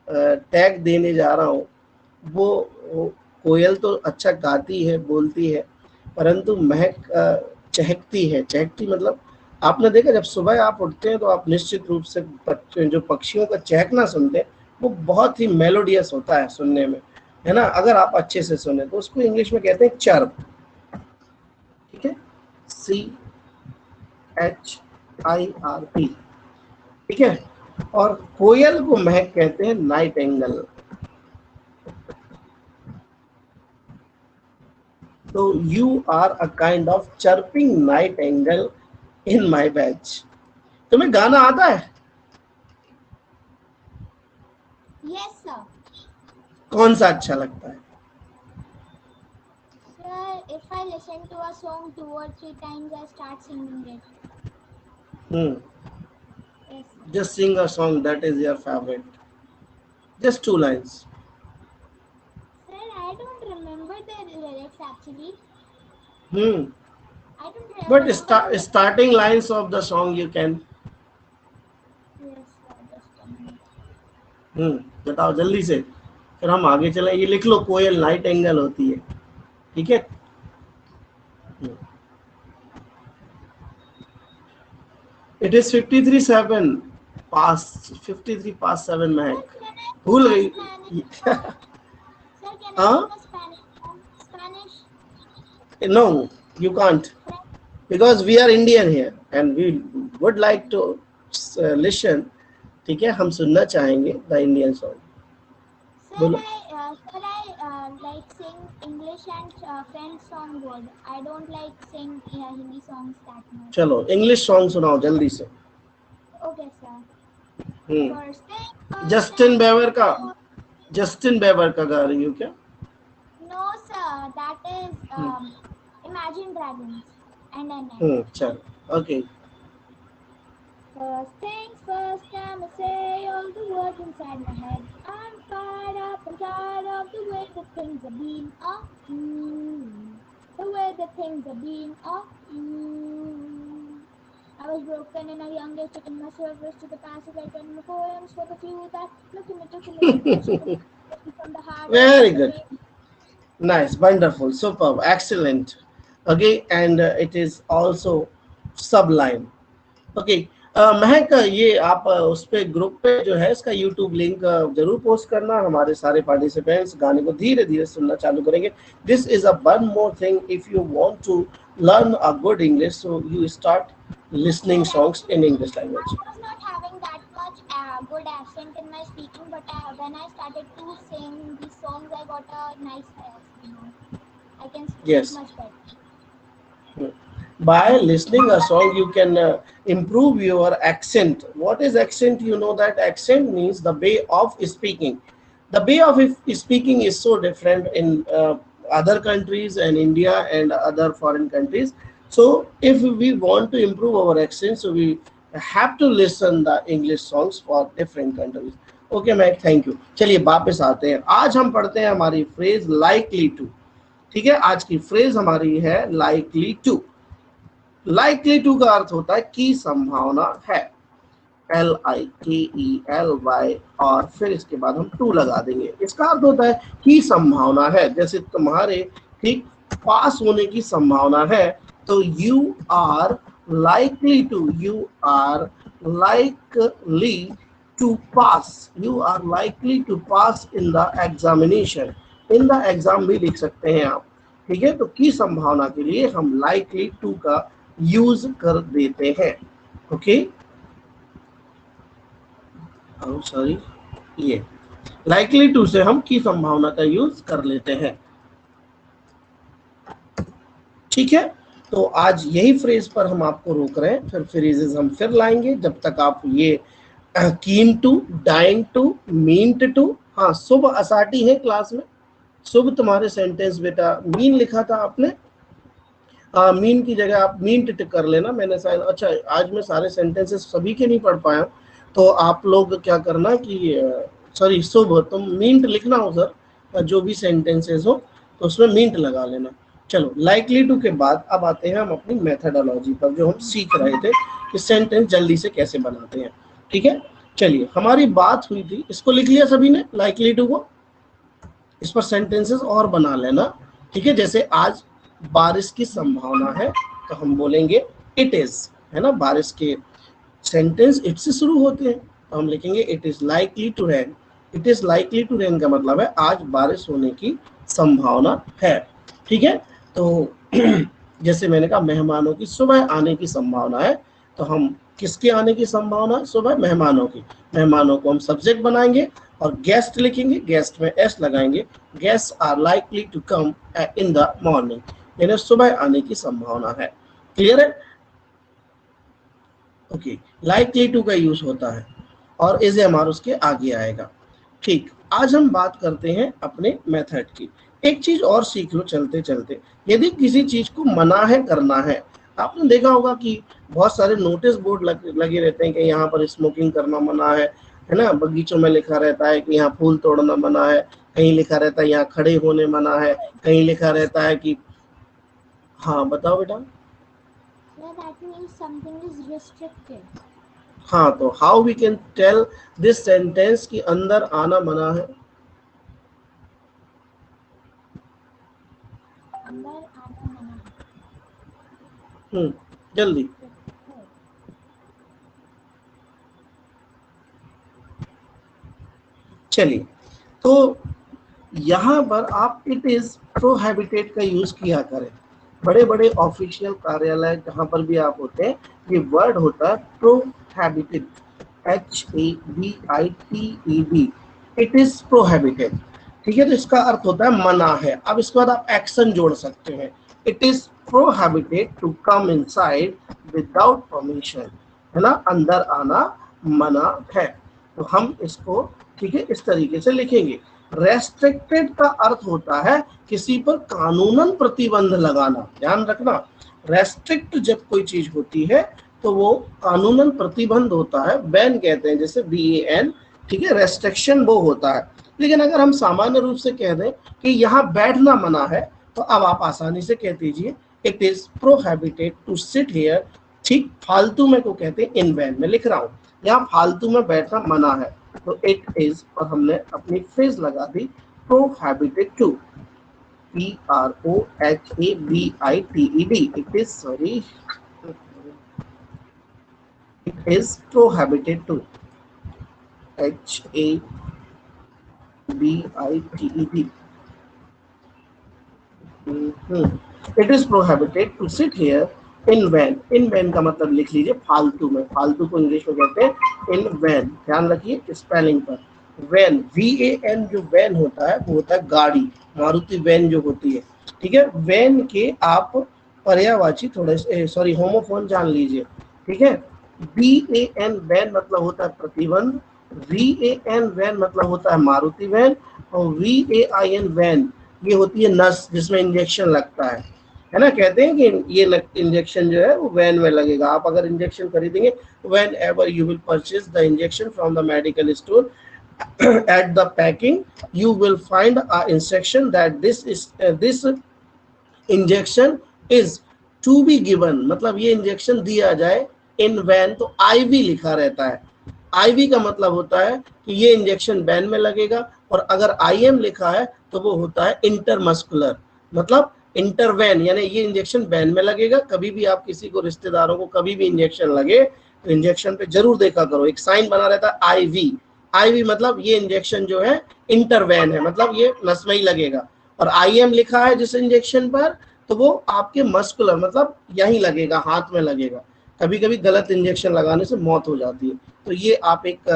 टैग देने जा रहा हूँ वो कोयल तो अच्छा गाती है, बोलती है, परंतु महक चहकती है। चहकती मतलब आपने देखा, जब सुबह आप उठते हैं तो आप निश्चित रूप से जो पक्षियों का चहकना सुनते हैं वो बहुत ही मेलोडियस होता है सुनने में, है ना। अगर आप अच्छे से सुने तो उसको इंग्लिश में कहते हैं चर्प। ठीक है, CHIRP। ठीक है, और कोयल को महक कहते हैं नाइट एंगल। तो you are a kind of chirping nightingale in my batch. तुम्हें गाना आता है? Yes sir. कौन सा अच्छा लगता है? Sir, if I listen to a song 2 or 3 times, I start singing it. Hmm. Yes. Just sing a song that is your favorite. Just 2 lines. Sir, I don't remember the lyrics actually. Hmm. I don't remember. But starting lines of the song you can. Yes sir, just a minute. बताओ जल्दी से, फिर हम आगे चलें। ये लिख लो, कोयल नाइट एंगल होती है। ठीक है, इट इज 53 past 7 महक भूल गई। Sir, can I Huh? sing a Spanish song? Spanish? No, you can't, because we are Indian here and we would like to listen. ठीक है, हम सुनना चाहेंगे द इंडियन सॉन्ग। Sir, बोलो। I like sing English and French song good. I don't like sing Hindi songs that much. चलो इंग्लिश सॉन्ग सुनाओ जल्दी से। Okay sir. हम्म First thing, जस्टिन बीबर का गा रही हो क्या? No that is Imagine Dragons and चलो, okay. First things first, I'ma say all the words inside my head. I'm fired up and tired of the way that things are being. The way that things are being. I was broken in a young age, taking my service to the passage. I turned my poems for the few that look at me, took me, from the heart. Very good. Nice, wonderful, superb, excellent. Okay, and it is also sublime. Okay, महक ये आप उस पे ग्रुप पे जो है इसका यूट्यूब लिंक जरूर पोस्ट करना, हमारे सारे पार्टिसिपेंट्स गाने को धीरे धीरे सुनना चालू करेंगे. This is a one more thing, if you want to learn a good English, so you start listening songs in English language. I was not having that much good accent in my speaking, but when I started to sing these songs, I got a nice I can speak Yes. much better. By listening a song, you can improve your accent. What is accent? You know that accent means the way of speaking. The way of speaking is so different in other countries and India and other foreign countries. So if we want to improve our accent, so we have to listen the English songs for different countries. Okay, Mike, thank you. चलिए वापस आते हैं. आज हम पढ़ते हैं हमारी फ्रेज likely to. ठीक है, आज की फ्रेज हमारी है likely to. likely to का अर्थ होता है की संभावना है, LIKELY, और फिर इसके बाद हम टू लगा देंगे. इसका अर्थ होता है की संभावना है. जैसे तुम्हारे ठीक पास होने की संभावना है, तो you are likely to pass. You are likely to pass in the examination. In the exam भी लिख सकते हैं आप. ठीक है, तो की संभावना के लिए हम likely to का यूज कर देते हैं. ओके, सॉरी, ये likely to से हम की संभावना का यूज कर लेते हैं. ठीक है, तो आज यही फ्रेज पर हम आपको रोक रहे हैं, फिर फ्रेजेस हम फिर लाएंगे. जब तक आप ये keen to, dying to, meant to, हाँ शुभ असाटी है क्लास में. शुभ तुम्हारे सेंटेंस बेटा मीन लिखा था आपने, मीन की जगह आप मीन्ट कर लेना. मैंने शायद, अच्छा आज मैं सारे सेंटेंसेस सभी के नहीं पढ़ पाया, तो आप लोग क्या करना कि सॉरी शुभ तुम मीन्ट लिखना हो सर, जो भी सेंटेंसेस हो तो उसमें मीन्ट लगा लेना. चलो, लाइकली टू के बाद अब आते हैं हम अपनी मेथडोलॉजी पर, जो हम सीख रहे थे कि सेंटेंस जल्दी से कैसे बनाते हैं. ठीक है, चलिए हमारी बात हुई थी, इसको लिख लिया सभी ने लाइकली टू को, इस पर सेंटेंसेस और बना लेना. ठीक है, जैसे आज बारिश की संभावना है तो हम बोलेंगे इट इज, है ना, बारिश के सेंटेंस इट से शुरू होते हैं तो हम लिखेंगे it is likely to rain. It is likely to rain का मतलब है आज बारिश होने की संभावना है. ठीक है, तो जैसे मैंने कहा मेहमानों की सुबह आने की संभावना है, तो हम किसके आने की संभावना है? सुबह मेहमानों की. मेहमानों को हम सब्जेक्ट बनाएंगे और गेस्ट लिखेंगे, गेस्ट में एस लगाएंगे. Guest are likely to come in the morning, यानी सुबह आने की संभावना है. क्लियर है? ओके, लाइकली टू का यूज होता है और इज हमारा उसके आगे आएगा. ठीक, आज हम बात करते हैं अपने मेथड की. एक चीज और सीख लो चलते चलते. यदि किसी चीज को मना है करना है, आपने देखा होगा कि बहुत सारे नोटिस बोर्ड लगे रहते हैं कि यहाँ पर स्मोकिंग करना मना है ना. बगीचों में लिखा रहता है कि यहाँ फूल तोड़ना मना है, कहीं लिखा रहता है यहाँ खड़े होने मना है, कहीं लिखा रहता है कि, हाँ बताओ बेटा. That means something is restricted. हाँ, तो how we can tell this sentence कि अंदर आना मना है? अंदर आना मना है. जल्दी. चलिए, तो यहाँ पर आप इट इज प्रोहिबिटेड का यूज किया करें. बड़े बड़े ऑफिशियल कार्यालय जहाँ पर भी आप होते हैं, ये वर्ड होता है prohibited, HABITED. It is prohibited. ठीक है, तो इसका अर्थ होता है मना है. अब इसके बाद आप एक्शन जोड़ सकते हैं. It is prohibited to come inside without permission, है ना, अंदर आना मना है. तो हम इसको ठीक है इस तरीके से लिखेंगे. रेस्ट्रिक्टेड का अर्थ होता है किसी पर कानूनन प्रतिबंध लगाना, ध्यान रखना। रेस्ट्रिक्ट जब कोई चीज होती है तो वो कानूनन प्रतिबंध होता है, बैन कहते हैं, जैसे BAN, ठीक है, रेस्ट्रिक्शन वो होता है। लेकिन अगर हम सामान्य रूप से कह दें कि यहाँ बैठना मना है, तो अब आप आसानी से कह दीजिए it is prohibited to sit here. ठीक फालतू में को कहते हैं इन वैन, में लिख रहा हूँ यहाँ फालतू में बैठना मना है, तो इट इज, और हमने अपनी फ्रेज लगा दी prohibited to, PROHABITED, it is, sorry, it is prohibited to, HABITED, it is prohibited to sit here in van। in van का मतलब लिख लीजिए फालतू में, फालतू को इंग्लिश में कहते हैं in van, ध्यान रखिए स्पेलिंग पर। वैन, VAN जो वैन होता है वो होता है गाड़ी, मारुति वैन जो होती है, ठीक है। वैन के आप पर्यायवाची थोड़े, सॉरी, होमोफोन जान लीजिए, ठीक है। BAN वैन मतलब होता है प्रतिबंध, VAN वैन मतलब होता है मारुति वैन, और VAIN वैन ये होती है नस जिसमें इंजेक्शन लगता है ना। कहते हैं कि ये इंजेक्शन जो है वो वैन में लगेगा। आप अगर इंजेक्शन खरीदेंगे, when ever you will purchase the injection from the medical store, at the packing you will find a instruction that this injection is to be given, मतलब ये इंजेक्शन दिया जाए इन वैन, तो IV लिखा रहता है। IV का मतलब होता है कि ये इंजेक्शन वैन में लगेगा, और अगर IM लिखा है तो वो होता है इंटरमस्कुलर, मतलब इंटरवैन, यानी ये इंजेक्शन वैन में लगेगा। कभी भी आप किसी को, रिश्तेदारों को कभी भी इंजेक्शन लगे तो इंजेक्शन पे जरूर देखा करो, एक साइन बना रहता है IV। IV मतलब ये इंजेक्शन जो है इंटरवैन है, मतलब ये नस में ही लगेगा। और IM लिखा है जिस इंजेक्शन पर, तो वो आपके मस्कुलर, मतलब यहीं लगेगा, हाथ में लगेगा। कभी कभी गलत इंजेक्शन लगाने से मौत हो जाती है, तो ये आप एक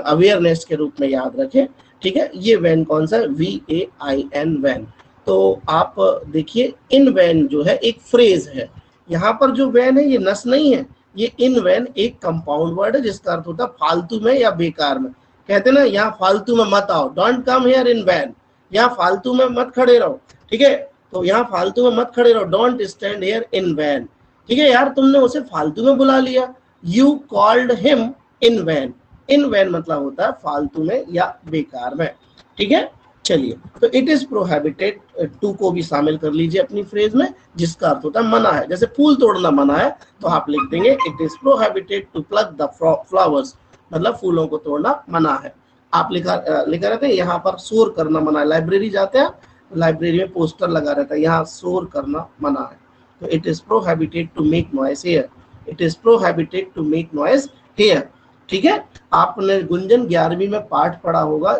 अवेयरनेस के रूप में याद रखें, ठीक है। ये वैन कौन सा है? VAIN vain. तो आप देखिए इन वैन जो है एक फ्रेज है, यहाँ पर जो वैन है ये नस नहीं है, ये इन वैन एक कंपाउंड वर्ड है जिसका अर्थ होता है फालतू में या बेकार में। कहते हैं ना, यहाँ फालतू में मत आओ, don't come here in vain, यहाँ फालतू में मत खड़े रहो, ठीक है। तो यहाँ फालतू में मत खड़े रहो, don't stand here in vain, ठीक है। यार तुमने उसे फालतू में बुला लिया, you called him in vain. In vain मतलब होता है फालतू में या बेकार में, ठीक है। चलिए, तो इट इज प्रोहिबिटेड टू को भी शामिल कर लीजिए अपनी फ्रेज में, जिसका अर्थ होता है मना है। जैसे फूल तोड़ना मना है तो आप लिख देंगे it is prohibited to pluck the flowers, मतलब फूलों को तोड़ना मना है। आप लिखा रहते हैं यहाँ पर शोर करना मना है। लाइब्रेरी जाते हैं, लाइब्रेरी में पोस्टर लगा रहता है, यहाँ शोर करना मना है, तो it is prohibited to make noise here, it is prohibited to make noise here, ठीक है। आपने गुंजन 11वीं में पाठ पढ़ा होगा,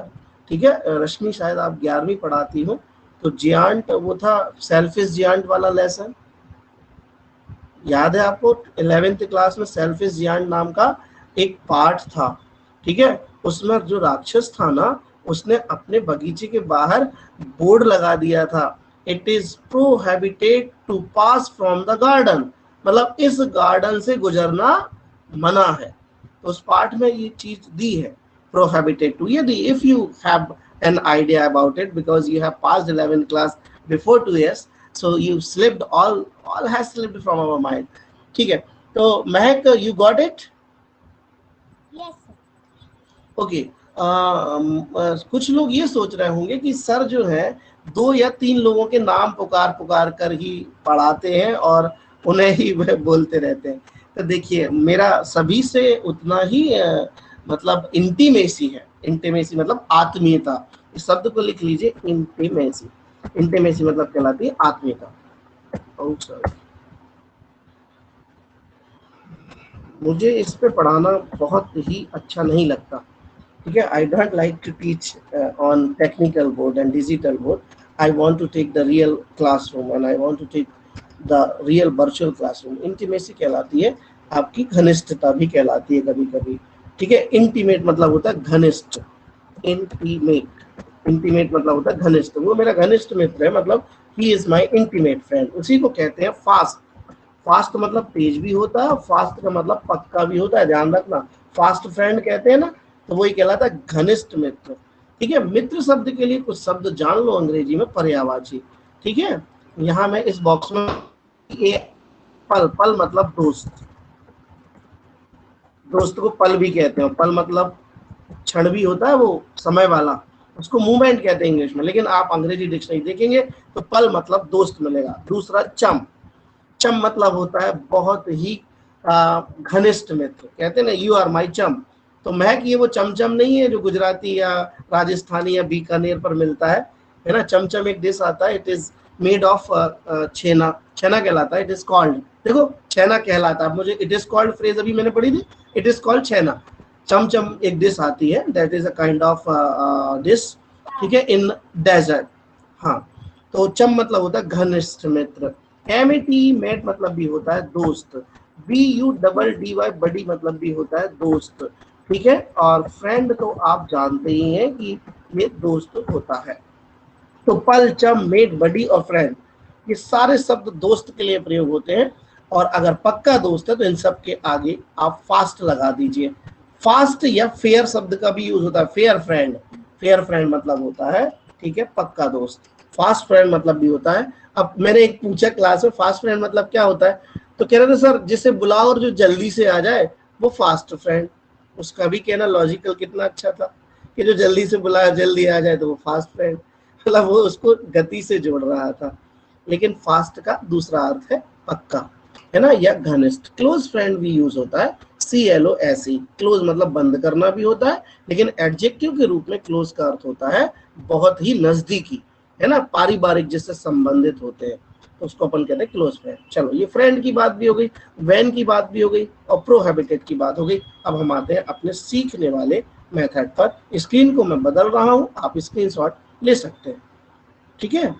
ठीक है। रश्मि शायद आप 11वीं पढ़ाती हो, तो जियांट वो था सेल्फिश जियांट वाला लेसन, याद है आपको? 11th क्लास में सेल्फिश जियांट नाम का एक पाठ था, ठीक है। उसमें जो राक्षस था ना, उसने अपने बगीचे के बाहर बोर्ड लगा दिया था, it is prohibited to pass from the garden, मतलब इस गार्डन से गुजरना मना है। तो उस पाठ में ये चीज दी है, prohibited to। यदि if you have an idea about it because you have passed 11th class before 2 years, so you slipped, all has slipped from our mind, ठीक है। तो महक, you got it? Yes sir। Okay, कुछ लोग ये सोच रहे होंगे कि सर जो है 2 या 3 लोगों के नाम पुकार कर ही पढ़ाते हैं और उन्हें ही वह बोलते रहते हैं। तो देखिए, मेरा सभी से उतना ही मतलब इंटीमेसी है। इंटीमेसी मतलब आत्मीयता, इस शब्द को लिख लीजिए, इंटीमेसी। इंटीमेसी मतलब कहलाती है आत्मीयता। मुझे इस पे पढ़ाना बहुत ही अच्छा नहीं लगता, ठीक है। I don't like to teach on technical board and digital board. I want to take the real classroom and I want to take the real virtual classroom. Intimacy कहलाती है आपकी घनिष्ठता भी कहलाती है कभी कभी, ठीक है। इंटीमेट मतलब होता है घनिष्ठ, इंटीमेट मतलब होता है घनिष्ठ। वो मेरा घनिष्ठ मित्र है, मतलब he is my intimate friend. उसी को कहते हैं फास्ट। फास्ट मतलब तेज भी होता है, फास्ट का मतलब पक्का भी होता है, ध्यान रखना। फास्ट फ्रेंड कहते हैं ना, तो वही कहलाता है घनिष्ठ मित्र, ठीक है, मित्र शब्द के लिए कुछ शब्द जान लो अंग्रेजी में, पर्यायवाची। ठीक है, यहाँ मैं इस बॉक्स में पल, पल मतलब दोस्त, दोस्त को पल भी कहते हैं। पल मतलब क्षण भी होता है, वो समय वाला, उसको मूवमेंट कहते हैं इंग्लिश में, लेकिन आप अंग्रेजी डिक्शनरी देखेंगे तो पल मतलब दोस्त मिलेगा। दूसरा चम, चम मतलब होता है बहुत ही घनिष्ठ मित्र, कहते हैं ना यू आर माई चम। तो महक ये वो चमचम नहीं है जो गुजराती या राजस्थानी या बीकानेर पर मिलता है ना। चमचम एक डिश आता है, इट इज मेड ऑफ छेना, छेना कहलाता है, इट इज कॉल्ड, देखो छेना कहलाता है। मुझे इट इज कॉल्ड फ्रेज अभी मैंने पढ़ी थी, इट इज कॉल्ड छेना। चमचम एक डिश आती है, that is a kind of dish, ठीक है, इन डेजर्ट। हाँ, तो चम मतलब होता है घनिष्ठ मित्र। एमएटी मेट मतलब भी होता है दोस्त। BUDDY बड़ी मतलब भी होता है दोस्त, ठीक है। और फ्रेंड तो आप जानते ही हैं कि ये दोस्त होता है। तो पल, चम, मेट, बडी और फ्रेंड, ये सारे शब्द दोस्त के लिए प्रयोग होते हैं। और अगर पक्का दोस्त है तो इन सब के आगे आप फास्ट लगा दीजिए। फास्ट या फेयर शब्द का भी यूज होता है, फेयर फ्रेंड। फेयर फ्रेंड मतलब होता है, ठीक है, पक्का दोस्त। फास्ट फ्रेंड मतलब भी होता है। अब मैंने एक पूछा क्लास में, फास्ट फ्रेंड मतलब क्या होता है, तो कह रहे थे सर जिसे बुलाओ और जो जल्दी से आ जाए वो फास्ट फ्रेंड। उसका भी कहना लॉजिकल कितना अच्छा था कि जो जल्दी से बुलाया जल्दी आ जाए तो वो फास्ट फ्रेंड, मतलब वो उसको गति से जोड़ रहा था। लेकिन फास्ट का दूसरा अर्थ है पक्का, है ना, या घनिष्ठ। क्लोज फ्रेंड भी यूज होता है, CLOSE। क्लोज मतलब बंद करना भी होता है, लेकिन एडजेक्टिव के रूप में क्लोज का अर्थ होता है बहुत ही नजदीकी, है ना, पारिवारिक जिससे संबंधित होते हैं, तो उसको अपन कहते हैं क्लोज फ्रेंड। चलो, ये फ्रेंड की बात भी हो गई, वैन की बात भी हो गई और प्रोहिबिटेड की बात हो गई। अब हम आते हैं अपने सीखने वाले मेथड पर। स्क्रीन को मैं बदल रहा हूं, आप स्क्रीनशॉट ले सकते हैं, ठीक है।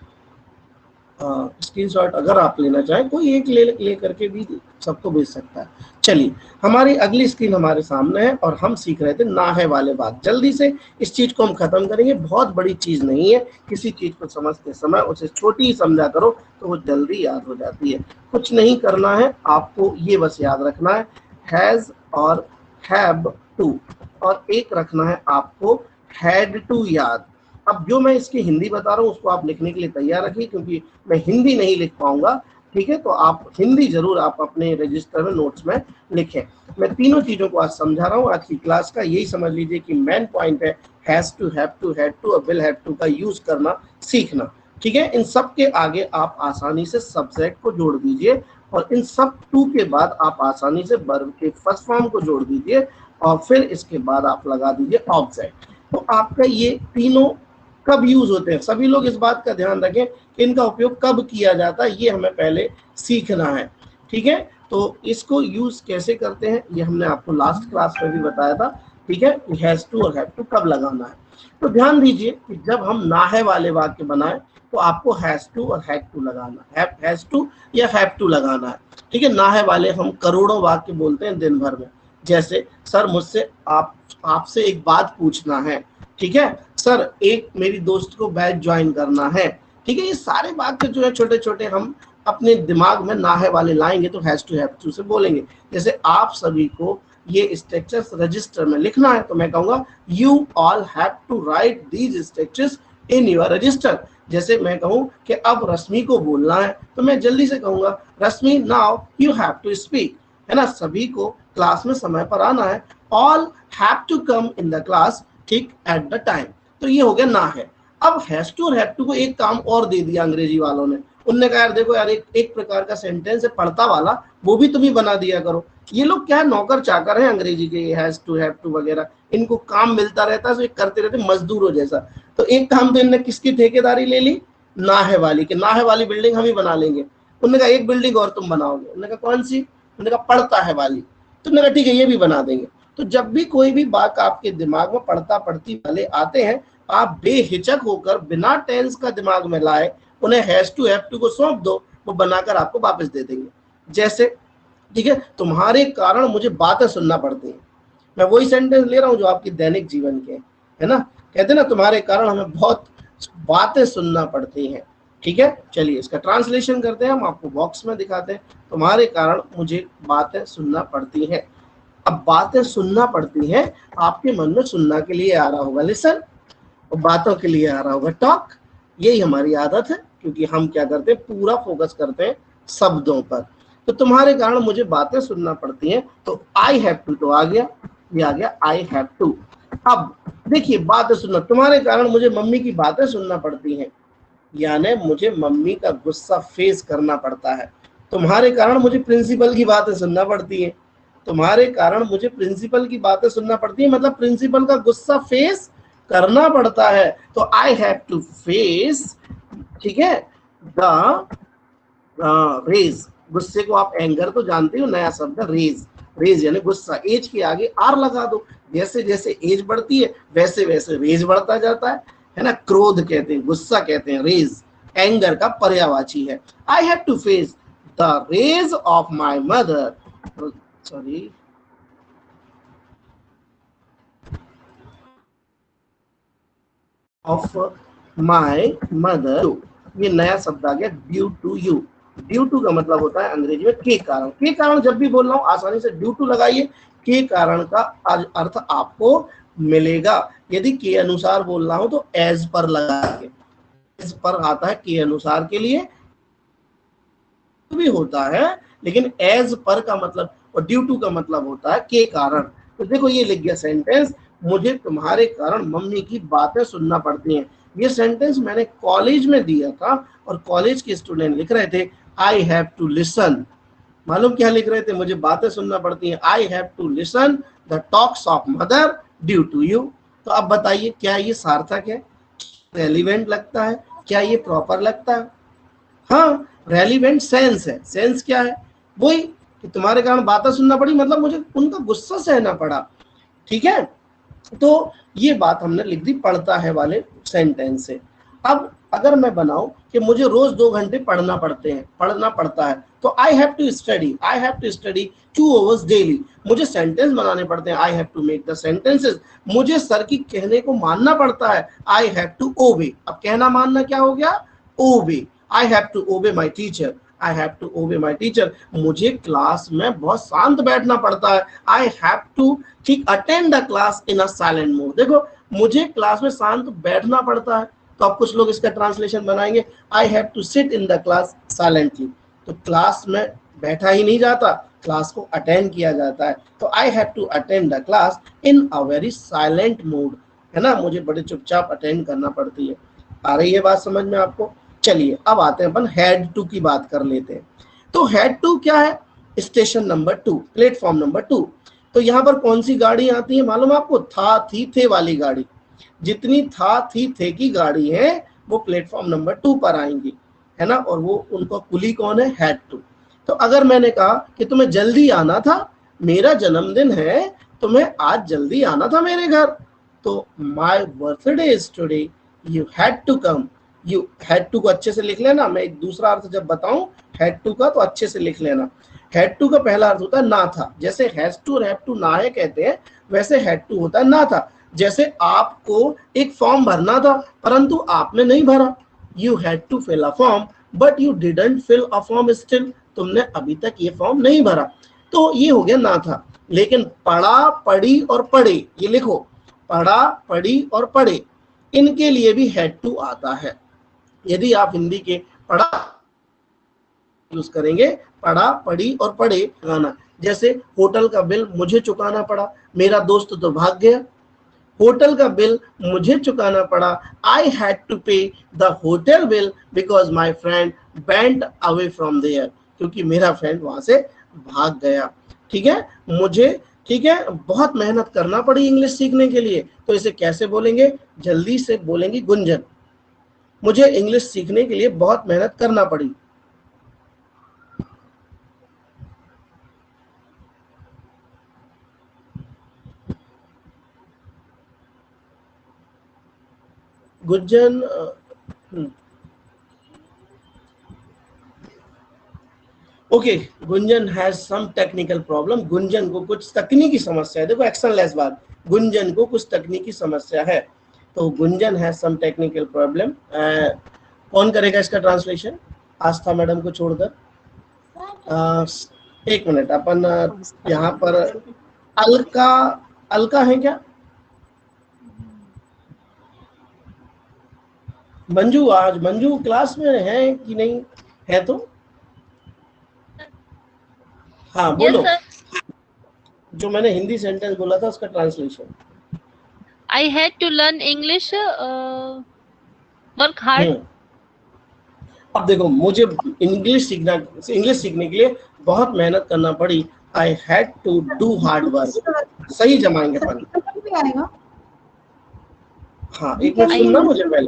स्क्रीनशॉट अगर आप लेना चाहें, कोई एक ले करके भी सबको भेज सकता है। चलिए, हमारी अगली स्क्रीन हमारे सामने है और हम सीख रहे थे ना है वाले बात। जल्दी से इस चीज को हम खत्म करेंगे, बहुत बड़ी चीज नहीं है। किसी चीज को समझते समय उसे छोटी ही समझा करो तो वो जल्दी याद हो जाती है। कुछ नहीं करना है आपको, ये बस याद रखना है हैज और हैव टू, और एक रखना है आपको हैड टू याद। अब जो मैं इसकी हिंदी बता रहा हूँ उसको आप लिखने के लिए तैयार रखिए, क्योंकि मैं हिंदी नहीं लिख पाऊंगा, ठीक है। तो आप हिंदी जरूर आप अपने रजिस्टर में नोट्स में लिखें। मैं तीनों चीजों को आज समझा रहा हूँ। आज की क्लास का यही समझ लीजिए कि मेन पॉइंट है has to, have to, had to और विल हैव टू का यूज करना सीखना, ठीक है। इन सब के आगे आप आसानी से सब्जेक्ट को जोड़ दीजिए और इन सब टू के बाद आप आसानी से वर्ब के फर्स्ट फॉर्म को जोड़ दीजिए और फिर इसके बाद आप लगा दीजिए ऑब्जेक्ट। तो आपका ये तीनों कब यूज होते हैं, सभी लोग इस बात का ध्यान रखें कि इनका उपयोग कब किया जाता है, ये हमें पहले सीखना है, ठीक है। तो इसको यूज कैसे करते हैं ये हमने आपको लास्ट क्लास में भी बताया था, ठीक है। हैज टू और हैव टू कब लगाना है, तो ध्यान दीजिए कि जब हम ना है वाले वाक्य बनाए तो आपको हैज टू और हैड टू लगाना है, हैज टू या हैव टू लगाना है, ठीक है। ना है वाले हम करोड़ों वाक्य बोलते हैं दिन भर में, जैसे सर मुझसे आपसे एक बात पूछना है, ठीक है, सर एक मेरी दोस्त को बैच ज्वाइन करना है, ठीक है। ये सारे वाक्य जो है छोटे छोटे हम अपने दिमाग में ना है वाले लाएंगे तो हैज टू हैव टू से बोलेंगे। जैसे आप सभी को ये स्ट्रक्चर्स रजिस्टर में लिखना है तो मैं कहूंगा you all have to write these structures in your register. जैसे मैं कहूं कि अब रश्मि को बोलना है तो मैं जल्दी से कहूंगा Rashmi now you have to speak, है ना। सभी को क्लास में समय पर आना है, all have to come in the class, ठीक, एट द टाइम। तो ये हो गया ना है। अब हैज टू और हैव टू को एक काम और दे दिया अंग्रेजी वालों ने, उनने कहा यार देखो यार एक प्रकार का सेंटेंस है पढ़ता वाला, वो भी तुम ही बना दिया करो। ये लोग क्या है, नौकर चाकर हैं अंग्रेजी के, हैज टू हैव टू वगैरह, इनको काम मिलता रहता है, करते रहते मजदूरों जैसा। तो एक काम तो इनने किसकी ठेकेदारी ले ली, ना है वाली, कि ना है वाली बिल्डिंग हम ही बना लेंगे। उन्होंने कहा एक बिल्डिंग और तुम बनाओगे, उन्होंने कहा कौन सी, उन्होंने कहा पढ़ता है वाली, तो उन्होंने कहा ठीक है ये भी बना देंगे। तो जब भी कोई भी बात आपके दिमाग में पढ़ता पढ़ती वाले आते हैं, आप बेहिचक होकर बिना टेंस का दिमाग में लाए उन्हें हैज टू हैव टू को सौंप दो, वो बनाकर आपको वापस दे देंगे। जैसे, ठीक है, तुम्हारे कारण मुझे बातें सुनना पड़ती हैं, मैं वही सेंटेंस ले रहा हूं जो आपकी दैनिक जीवन के, है ना। कहते हैं ना तुम्हारे कारण हमें बहुत बातें सुनना पड़ती हैं, ठीक है। चलिए इसका ट्रांसलेशन करते हैं, हम आपको बॉक्स में दिखाते हैं। तुम्हारे कारण मुझे बातें सुनना पड़ती हैं। अब बातें सुनना पड़ती हैं, आपके मन में सुनना के लिए आ रहा होगा लिसन, और बातों के लिए आ रहा होगा टॉक। यही हमारी आदत है, क्योंकि हम क्या करते हैं, पूरा फोकस करते हैं शब्दों पर। तो तुम्हारे कारण मुझे बातें सुनना पड़ती हैं, तो आई हैव टू तो आ गया, ये आ गया आई हैव टू। अब देखिए बातें सुनना, तुम्हारे कारण मुझे मम्मी की बातें सुनना पड़ती हैं, यानी मुझे मम्मी का गुस्सा फेस करना पड़ता है। तुम्हारे कारण मुझे प्रिंसिपल की बातें सुनना पड़ती है, तुम्हारे कारण मुझे प्रिंसिपल की बातें सुनना पड़ती है, मतलब प्रिंसिपल का गुस्सा फेस करना पड़ता है। तो आई हैव टू फेस, ठीक है, द रेज। गुस्से को आप एंगर तो जानते हो, नया शब्द है रेज। रेज यानी गुस्सा, एज के आगे आर लगा दो, जैसे जैसे एज बढ़ती है वैसे वैसे रेज बढ़ता जाता है ना। क्रोध कहते हैं, गुस्सा कहते हैं, रेज एंगर का पर्यायवाची है। I have to face the rage of my mother, sorry, of my mother. ये नया शब्द आ गया, due to you. Due to का मतलब होता है अंग्रेजी में के कारण। के कारण जब भी बोल रहा हूं आसानी से ड्यू टू लगाइए, के कारण का अर्थ आपको मिलेगा। यदि के अनुसार बोल रहा हूं तो एज पर लगाइए, एज पर आता है के अनुसार के लिए भी होता है, लेकिन एज पर का मतलब और ड्यू टू का मतलब होता है के कारण। तो देखो ये लिख गया सेंटेंस, मुझे तुम्हारे कारण मम्मी की बातें सुनना पड़ती हैं। ये सेंटेंस मैंने कॉलेज में दिया था और कॉलेज के स्टूडेंट लिख रहे थे आई हैव टू लिसन। मालूम क्या लिख रहे थे, मुझे बातें सुनना पड़ती हैं, I have to listen the talks of mother due to you. तो अब बताइए क्या ये सार्थक है, रेलिवेंट लगता है, क्या ये प्रॉपर लगता है? हाँ, रेलिवेंट सेंस है। सेंस क्या है, वही कि तुम्हारे कारण बातें सुनना पड़ी, मतलब मुझे उनका गुस्सा सहना पड़ा, ठीक है। तो ये बात हमने लिख दी पढ़ता है वाले सेंटेंस से। अब अगर मैं बनाऊं कि मुझे रोज 2 घंटे पढ़ना पड़ता है, तो I have to study, I have to study 2 hours daily. मुझे सेंटेंस बनाने पड़ते हैं, I have to make the sentences. मुझे सर की कहने को मानना पड़ता है, आई हैव टू ओबे। अब कहना मानना क्या हो गया, ओबे। आई have to obey my teacher, I have to obey my teacher. मुझे क्लास में बहुत शांत बैठना पड़ता है, आई हैव टू ठीक attend the class in a silent mode. देखो मुझे क्लास में शांत बैठना पड़ता है, तो अब कुछ लोग इसका ट्रांसलेशन बनाएंगे, I have to sit in the class silently. तो क्लास में बैठा ही नहीं जाता, क्लास को अटेंड किया जाता है। तो I have to attend the class in a very silent mode, है ना, मुझे बड़े चुपचाप अटेंड करना पड़ती है। आ रही है बात समझ में आपको? चलिए अब आते हैं अपन हैड टू की बात कर लेते हैं। तो हैड टू क्या है, स्टेशन नंबर 2, प्लेटफॉर्म नंबर 2। तो यहाँ पर कौन सी गाड़ी आती है मालूम आपको, था थी थे वाली गाड़ी। जितनी था थी थे की गाड़ी है वो प्लेटफॉर्म नंबर 2 पर आएंगी, है ना, और वो उनको कुली कौन है, हैड टू। तो अगर मैंने कहा कि तुम्हें जल्दी आना था, मेरा जन्मदिन है, तुम्हें आज जल्दी आना था मेरे घर, तो my birthday is today, you had to come. You had to को अच्छे से लिख लेना, मैं एक दूसरा अर्थ जब बताऊं हैड टू का तो अच्छे से लिख लेना। हैड टू का पहला अर्थ होता है ना था, जैसे हैज टू और हैव टू ना है कहते हैं, वैसे हैड टू होता है ना था। जैसे आपको एक फॉर्म भरना था परंतु आपने नहीं भरा, you had to fill a form but you didn't fill a form still, तुमने अभी तक ये फॉर्म नहीं भरा। तो ये हो गया ना था। लेकिन पढ़ा पढ़ी और पढ़े, ये लिखो, पढ़ा पढ़ी और पढ़े, इनके लिए भी हैड टू आता है। यदि आप हिंदी के पढ़ा यूज करेंगे, पढ़ा पढ़ी और पढ़े गाना, जैसे होटल का बिल मुझे चुकाना पड़ा, मेरा दोस्त तो भाग गया, होटल का बिल मुझे चुकाना पड़ा, I had to pay the hotel bill because my friend went away from there, क्योंकि मेरा फ्रेंड वहां से भाग गया। ठीक है, मुझे, ठीक है, बहुत मेहनत करना पड़ी इंग्लिश सीखने के लिए, तो इसे कैसे बोलेंगे, जल्दी से बोलेंगे गुंजन, मुझे इंग्लिश सीखने के लिए बहुत मेहनत करना पड़ी। Gunjan okay, Gunjan has some technical problem, Gunjan को कुछ तकनीकी समस्या है। देखो एक्शन लेस बात, गुंजन को कुछ तकनीकी समस्या है, तो Gunjan has some technical problem. कौन करेगा इसका ट्रांसलेशन, आस्था मैडम को छोड़कर? एक मिनट, अपन यहाँ पर अलका, अलका है क्या? मंजू, आज मंजू क्लास में है कि नहीं है? तो हाँ यस बोलो, सर, जो मैंने हिंदी सेंटेंस बोला था उसका translation. I had to learn English, work hard. अब देखो, मुझे इंग्लिश सीखने के लिए बहुत मेहनत करना पड़ी। I had to do hard work. सही जमाएंगे अपन। भी आएगा। हाँ, एक मिनट सुनना, मुझे पहले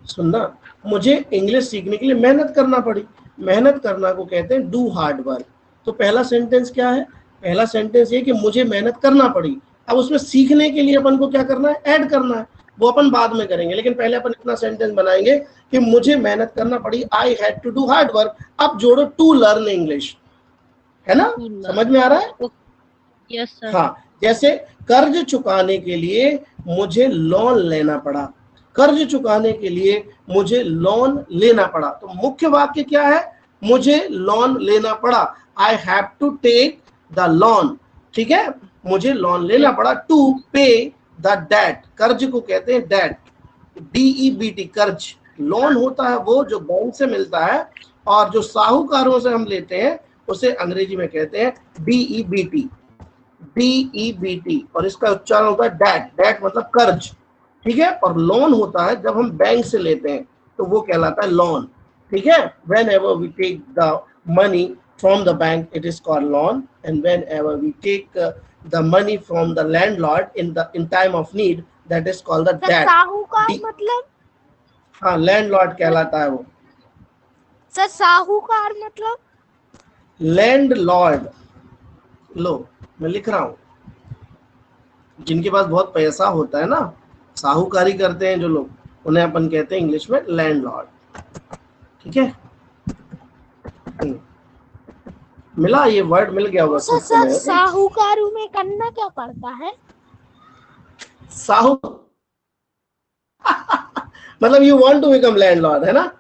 सुनना। मुझे इंग्लिश सीखने के लिए मेहनत करना पड़ी। मेहनत करना को कहते हैं डू हार्ड वर्क। तो पहला सेंटेंस क्या है? पहला सेंटेंस ये कि मुझे मेहनत करना पड़ी। अब उसमें सीखने के लिए अपन को क्या करना है? ऐड करना है। वो अपन बाद में करेंगे, लेकिन पहले अपन इतना सेंटेंस बनाएंगे कि मुझे मेहनत करना पड़ी, I had to do hard work. अब जोड़ो टू लर्न इंग्लिश, है ना? समझ में आ रहा है? Yes sir. हाँ, जैसे कर्ज चुकाने के लिए मुझे लोन लेना पड़ा। कर्ज चुकाने के लिए मुझे लोन लेना पड़ा। तो मुख्य वाक्य क्या है? मुझे लोन लेना पड़ा। I have to take the loan. ठीक है, मुझे लोन लेना पड़ा टू पे द डेट। कर्ज को कहते हैं डेट, DEBT, कर्ज। लोन होता है वो जो बैंक से मिलता है, और जो साहूकारों से हम लेते हैं उसे अंग्रेजी में कहते हैं DEBT। DEBT, और इसका उच्चारण होता है डेट। डेट मतलब कर्ज, ठीक है। और लोन होता है जब हम बैंक से लेते हैं, तो वो कहलाता है लोन, ठीक है। Whenever we take the money from the bank, it is called loan. And whenever we take the money from the landlord in time of need, that is called the debt. साहूकार मतलब? हाँ, लैंडलॉर्ड कहलाता है वो। सर साहूकार मतलब? लैंडलॉर्ड, लो मैं लिख रहा हूं। जिनके पास बहुत पैसा होता है ना, साहूकारी करते हैं जो लोग, उन्हें अपन कहते हैं इंग्लिश में लैंडलॉर्ड, ठीक है। मिला, ये वर्ड मिल गया होगा सबको। सर साहूकारों में करना क्या पड़ता है? साहू मतलब you want to become landlord, है ना?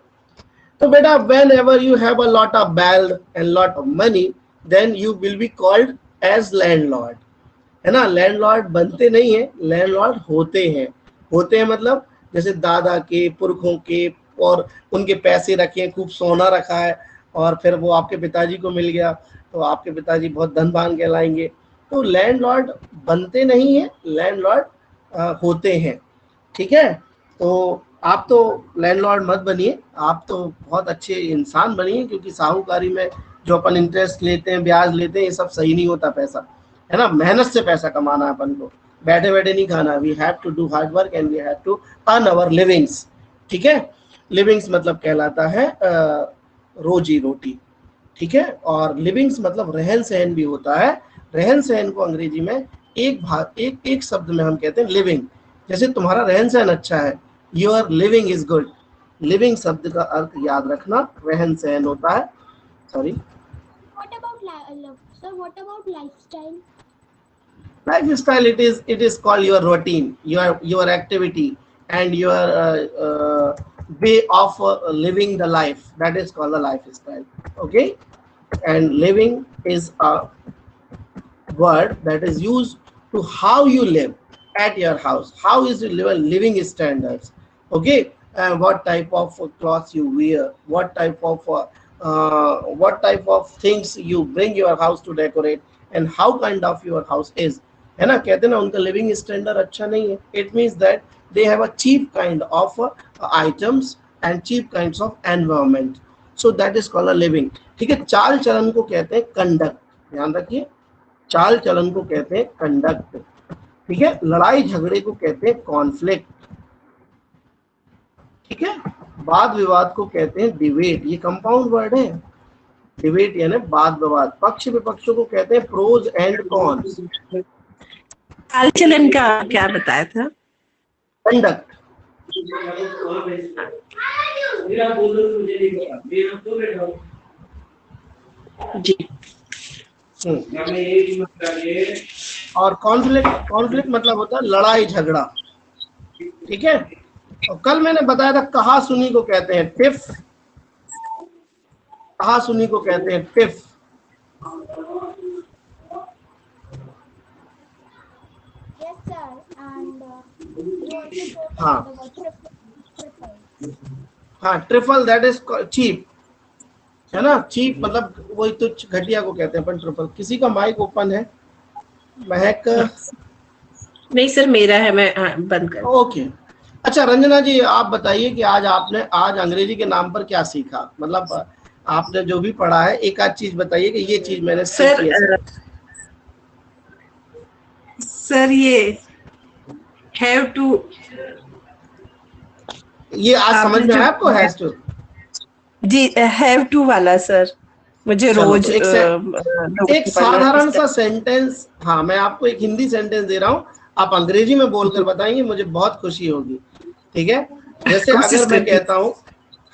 तो बेटा, whenever you have a lot of wealth and lot of money, then you will be called as landlord, है ना? लैंडलॉर्ड बनते नहीं है, लैंडलॉर्ड होते हैं। होते हैं मतलब जैसे दादा के, पुरखों के, और उनके पैसे रखे हैं, खूब सोना रखा है, और फिर वो आपके पिताजी को मिल गया, तो आपके पिताजी बहुत धनवान कहलाएंगे। तो लैंडलॉर्ड बनते नहीं है, लैंडलॉर्ड होते हैं, ठीक है। तो आप तो लैंडलॉर्ड मत बनिए, आप तो बहुत अच्छे इंसान बनिए, क्योंकि साहूकारी में जो अपन इंटरेस्ट लेते हैं, ब्याज लेते हैं, ये सब सही नहीं होता पैसा, है ना? मेहनत से पैसा कमाना है अपन को, बैठे बैठे नहीं खाना। We have to do hard work and we have to earn our livings, ठीक है। लिविंग्स मतलब कहलाता है रोजी रोटी, ठीक है। और लिविंग्स मतलब रहन सहन भी होता है। रहन सहन को अंग्रेजी में एक शब्द में हम कहते हैं लिविंग। जैसे तुम्हारा रहन सहन अच्छा है, your living is good. Living शब्द का अर्थ याद रखना, रहन सहन होता है। Sorry, What about sir? What about lifestyle? lifestyle, it is called your routine, your activity, and your way of living the life. That is called the lifestyle, okay. And living is a word that is used to how you live at your house, how is your living standards, okay. What type of clothes you wear, what type of things you bring your house to decorate, and how kind of your house is, है ना? कहते ना उनका लिविंग स्टैंडर्ड अच्छा नहीं है, it means that they have a cheap kind of items and cheap kinds of environment, so that is called a living, ठीक है। चाल चलन को कहते हैं कंडक्ट, ध्यान रखिए, चाल चलन को कहते हैं कंडक्ट, ठीक है। लड़ाई झगड़े को कहते हैं कॉन्फ्लिक्ट, ठीक है। वाद विवाद को कहते हैं डिबेट, ये कंपाउंड वर्ड है, डिबेट यानी वाद विवाद। पक्ष विपक्षों को कहते हैं प्रोज एंड कॉन्स। चाल चलन का क्या बताया था? कंडक्ट। जी। और कॉन्फ्लिक्ट मतलब होता है लड़ाई झगड़ा, ठीक है। और कल मैंने बताया था कहा सुनी को कहते हैं टिफ, कहा सुनी को कहते हैं tiff. Yes, sir. And you also told हाँ। about the हाँ, ट्रिफल दैट इज चीप, है ना, चीप मतलब वही तुच्छ घटिया को कहते हैं अपन ट्रिफल। किसी का माइक ओपन है? महक? नहीं सर, मेरा है, मैं बंद कर। ओके। अच्छा रंजना जी, आप बताइए कि आज आपने आज अंग्रेजी के नाम पर क्या सीखा, मतलब आपने जो भी पढ़ा है एक आध चीज बताइए कि ये चीज मैंने सीखी है। सर ये हैव टू, ये आज समझ में आया आपको? Has to? जी, हैव टू वाला सर मुझे चलो, रोज तो एक साधारण सा सेंटेंस, हाँ मैं आपको एक हिंदी सेंटेंस दे रहा हूँ, आप अंग्रेजी में बोलकर बताएंगे, मुझे बहुत खुशी होगी, ठीक है? जैसे अगर मैं कहता हूँ,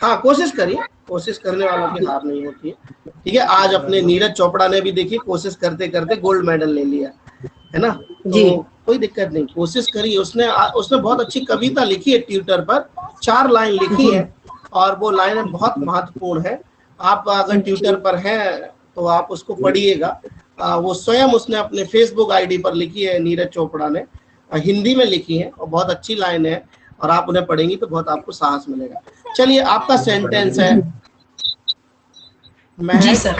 हाँ कोशिश करिए, कोशिश करने वालों की हार नहीं होती है, ठीक है? आज अपने नीरज चोपड़ा ने भी देखिए कोशिश करते करते गोल्ड मेडल ले लिया, है ना? तो कोई दिक्कत नहीं, कोशिश करिए। उसने बहुत अच्छी कविता लिखी है ट्विटर पर, 4 लाइन लिखी है और वो लाइनें बहुत महत्वपूर्ण है। आप अगर ट्विटर पर हैं तो आप उसको पढ़िएगा। वो स्वयं उसने अपने फेसबुक आईडी पर लिखी है, नीरज चोपड़ा ने, हिंदी में लिखी है और बहुत अच्छी लाइन है, और आप उन्हें पढ़ेंगी तो बहुत आपको साहस मिलेगा। चलिए, आपका सेंटेंस है जी सर।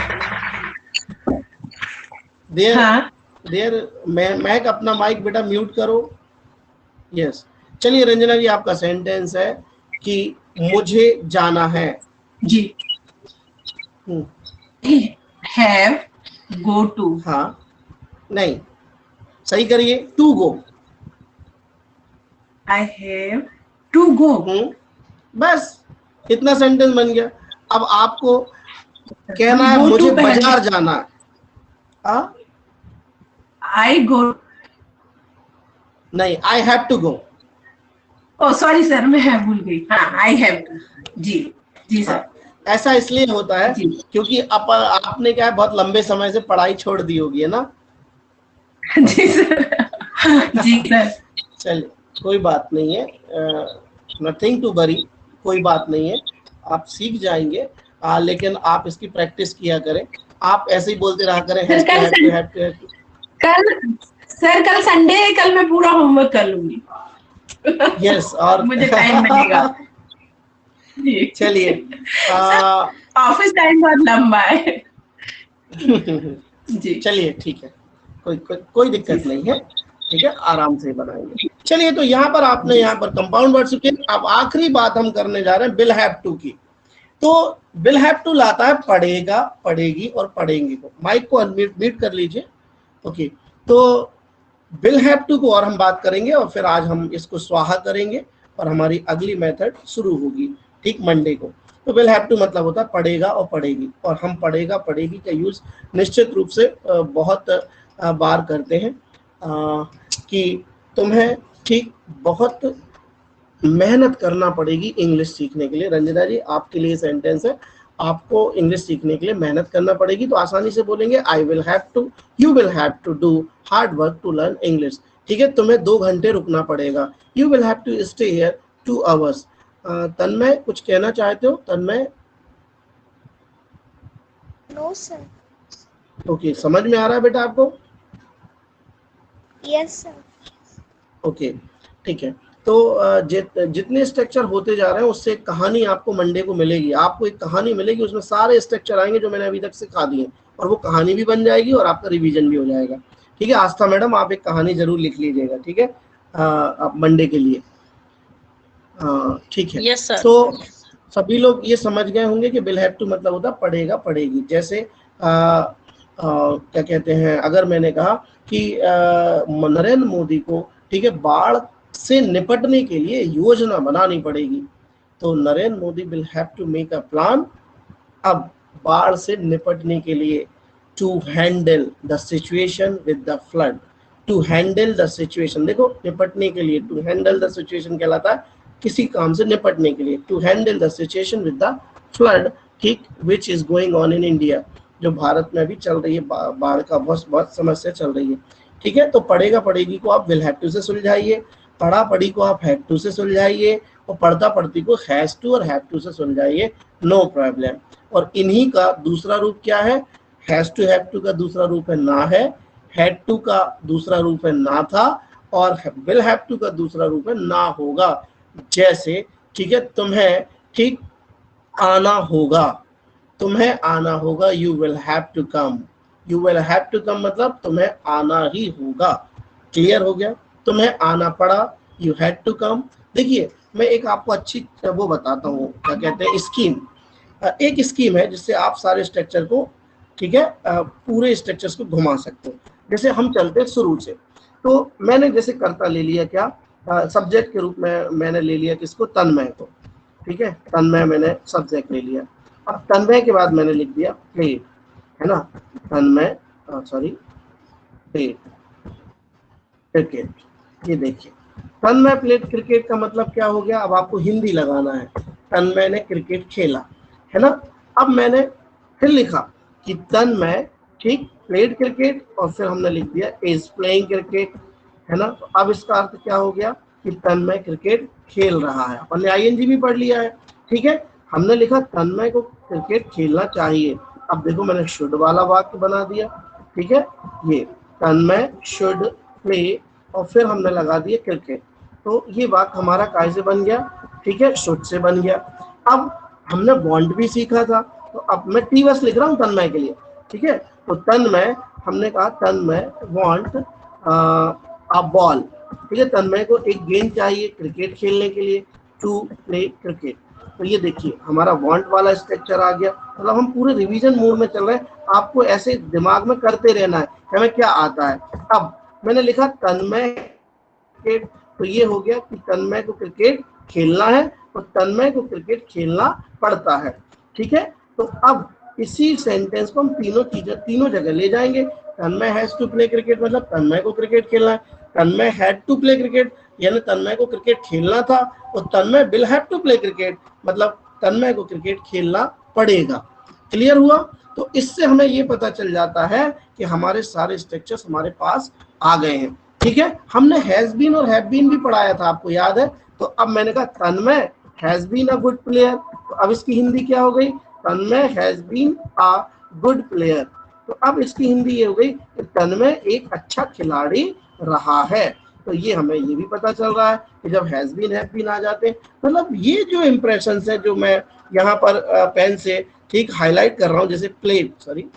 महक अपना माइक बेटा म्यूट करो। यस। चलिए रंजना जी, आपका सेंटेंस है कि मुझे जाना है। जी। Have go to. हाँ, नहीं, सही करिए, to go. I have to go. बस इतना सेंटेंस बन गया। अब आपको कहना है मुझे बाजार जाना है। आई गो, नहीं, I have to go. Oh sorry sir, मैं भूल गई। हाँ, आई हैव टू। जी जी सर। ऐसा इसलिए होता है क्योंकि आपने क्या है, बहुत लंबे समय से पढ़ाई छोड़ दी होगी, है ना? जी सर। जी सर। चलिए, कोई बात नहीं है, नथिंग टू वरी, कोई बात नहीं है, आप सीख जाएंगे। लेकिन आप इसकी प्रैक्टिस किया करें, आप ऐसे ही बोलते रहा करें। कल संडे है, कल मैं पूरा होमवर्क कर लूंगी। यस, और मुझे टाइम मिलेगा। चलिए, ऑफिस टाइम बहुत लंबा है। जी चलिए, ठीक है, कोई दिक्कत नहीं है, ठीक है, आराम से बनाएंगे। चलिए, तो यहाँ पर आपने यहाँ पर कंपाउंड वर्ड सीखे। अब आखिरी बात हम करने जा रहे हैं विल हैव टू की। तो विल हैव टू लाता है पढ़ेगा, पढ़ेगी और पढ़ेंगे को। माइक को अनम्यूट कर लीजिए। ओके, तो विल हैव टू को और हम बात करेंगे और फिर आज हम इसको स्वाहा करेंगे और हमारी अगली मेथड शुरू होगी, ठीक, मंडे को। तो विल हैव टू मतलब होता है पढ़ेगा और पढ़ेगी, और हम पढ़ेगा पढ़ेगी का यूज निश्चित रूप से बहुत बार करते हैं कि तुम्हें ठीक बहुत मेहनत करना पड़ेगी इंग्लिश सीखने के लिए। रंजना जी, आपके लिए सेंटेंस है, आपको इंग्लिश सीखने के लिए मेहनत करना पड़ेगी। तो आसानी से बोलेंगे I will have to, you will have to do hard work to learn English. ठीक है, तुम्हें 2 घंटे रुकना पड़ेगा। You will have to stay here 2 hours. Tanmay, कुछ कहना चाहते हो? तन्मय? No sir. ओके, समझ में आ रहा है बेटा आपको? Yes sir. ओके, ठीक है। तो जितने स्ट्रक्चर होते जा रहे हैं उससे एक कहानी आपको मंडे को मिलेगी। आपको एक कहानी मिलेगी, उसमें सारे स्ट्रक्चर आएंगे जो मैंने अभी तक सिखा दिए, और वो कहानी भी बन जाएगी और आपका रिवीजन भी हो जाएगा। ठीक है आस्था मैडम, आप एक कहानी जरूर लिख लीजिएगा, ठीक है, आप मंडे के लिए। ठीक है। Yes sir. तो सभी लोग ये समझ गए होंगे कि विल हैव टू मतलब होता पढ़ेगा पढ़ेगी। जैसे क्या कहते हैं, अगर मैंने कहा कि नरेंद्र मोदी को, ठीक है, बाढ़ से निपटने के लिए योजना बनानी पड़ेगी, तो Narendra Modi will have to make a plan. अब बाढ़ से निपटने के लिए, to handle the situation with the flood, to handle the situation, देखो निपटने के लिए, टू हैंडल द सिचुएशन कहलाता है किसी काम से निपटने के लिए। To handle the situation with the flood, ठीक, which is going on in India, जो भारत में अभी चल रही है, बाढ़ का बहुत समस्या चल रही है। ठीक है, तो पढ़ेगा पढ़ेगी को आप विल हैव टू से सुलझाइए, पढ़ा पढ़ी को आप हैव टू से सुलझाइए, और पढ़ता पढ़ती को हैज टू और हैव टू से सुलझाइए, नो प्रॉब्लम। और इन्हीं का दूसरा रूप क्या है? हैज टू हैव टू का दूसरा रूप है ना है, हैड टू का दूसरा रूप है ना था, और विल हैव टू का दूसरा रूप है ना होगा। जैसे ठीक है, तुम्हें ठीक आना होगा, तुम्हें आना होगा, you will have to come, you will have to come मतलब तुम्हें आना ही होगा। क्लियर हो गया, तुम्हें आना पड़ा, यू हैड टू कम। देखिए मैं एक आपको अच्छी वो बताता हूँ, क्या कहते हैं, स्कीम। एक स्कीम है जिससे आप सारे स्ट्रक्चर को, ठीक है, पूरे स्ट्रक्चर्स को घुमा सकते हो। जैसे हम चलते हैं शुरू से, तो मैंने जैसे कर्ता ले लिया, क्या सब्जेक्ट के रूप में मैंने ले लिया किसको, तन्मय को, ठीक है, तन्मय मैंने सब्जेक्ट ले लिया। अब तन्मय के बाद मैंने लिख दिया प्लेड, है ना, तन्मय सॉरी प्लेड क्रिकेट। ये देखिए तन्मय प्लेड क्रिकेट का मतलब क्या हो गया, अब आपको हिंदी लगाना है, तन्मय ने क्रिकेट खेला, है ना। अब मैंने फिर लिखा कि तन्मय ठीक प्लेड क्रिकेट, और फिर हमने लिख दिया इज प्लेइंग क्रिकेट, है ना। तो अब इसका अर्थ क्या हो गया कि तन्मय क्रिकेट खेल रहा है। अपन ने आईएनजी भी पढ़ लिया है, ठीक है। हमने लिखा तन्मय को क्रिकेट खेलना चाहिए। अब देखो मैंने शुड वाला वाक्य बना दिया, ठीक है, ये तन्मय शुड प्ले, और फिर हमने लगा दिया क्रिकेट। तो ये वाक्य हमारा काय से बन गया, ठीक है, शुड से बन गया। अब हमने वांट भी सीखा था, तो अब मैं टी बस लिख रहा हूँ तन्मय के लिए, ठीक है। तो तन्मय, हमने कहा तन्मय वांट अ बॉल, ठीक है, तन्मय को एक गेंद चाहिए क्रिकेट खेलने के लिए, टू प्ले क्रिकेट। तो ये देखिए हमारा वांट वाला स्ट्रक्चर आ गया, मतलब हम पूरे रिवीजन मोड में चल रहे हैं, आपको ऐसे दिमाग में करते रहना है हमें क्या आता है। अब मैंने लिखा तन्मय क्रिकेट, तो ये हो गया कि तन्मय को क्रिकेट खेलना है और तन्मय को क्रिकेट खेलना पड़ता है, ठीक है। तो अब इसी सेंटेंस को हम तीनों जगह ले जाएंगे। Tanmay has to play cricket मतलब तन्मय को क्रिकेट खेलना है, Tanmay had to play cricket यानी तन्मय को क्रिकेट खेलना था, और Tanmay will have to play cricket मतलब तन्मय को क्रिकेट खेलना पड़ेगा। क्लियर हुआ। तो इससे हमें ये पता चल जाता है कि हमारे सारे स्ट्रक्चर्स हमारे पास आ गए हैं, ठीक है। हमने हैज बीन और हैव बीन भी पढ़ाया था, आपको याद है। तो अब मैंने कहा Tanmay has been a good player, तो अब इसकी हिंदी क्या हो गई, Tanmay has been a good player. तो अब इसकी हिंदी ये हो गई कि तन्मय एक अच्छा खिलाड़ी रहा है। तो ये हमें ये भी पता चल रहा है कि जब हैज बीन हैव बीन आ जाते हैं, मतलब ये जो इंप्रेशन है जो मैं यहाँ पर पेन से ठीक हाईलाइट कर रहा हूँ, जैसे प्लेड, सॉरी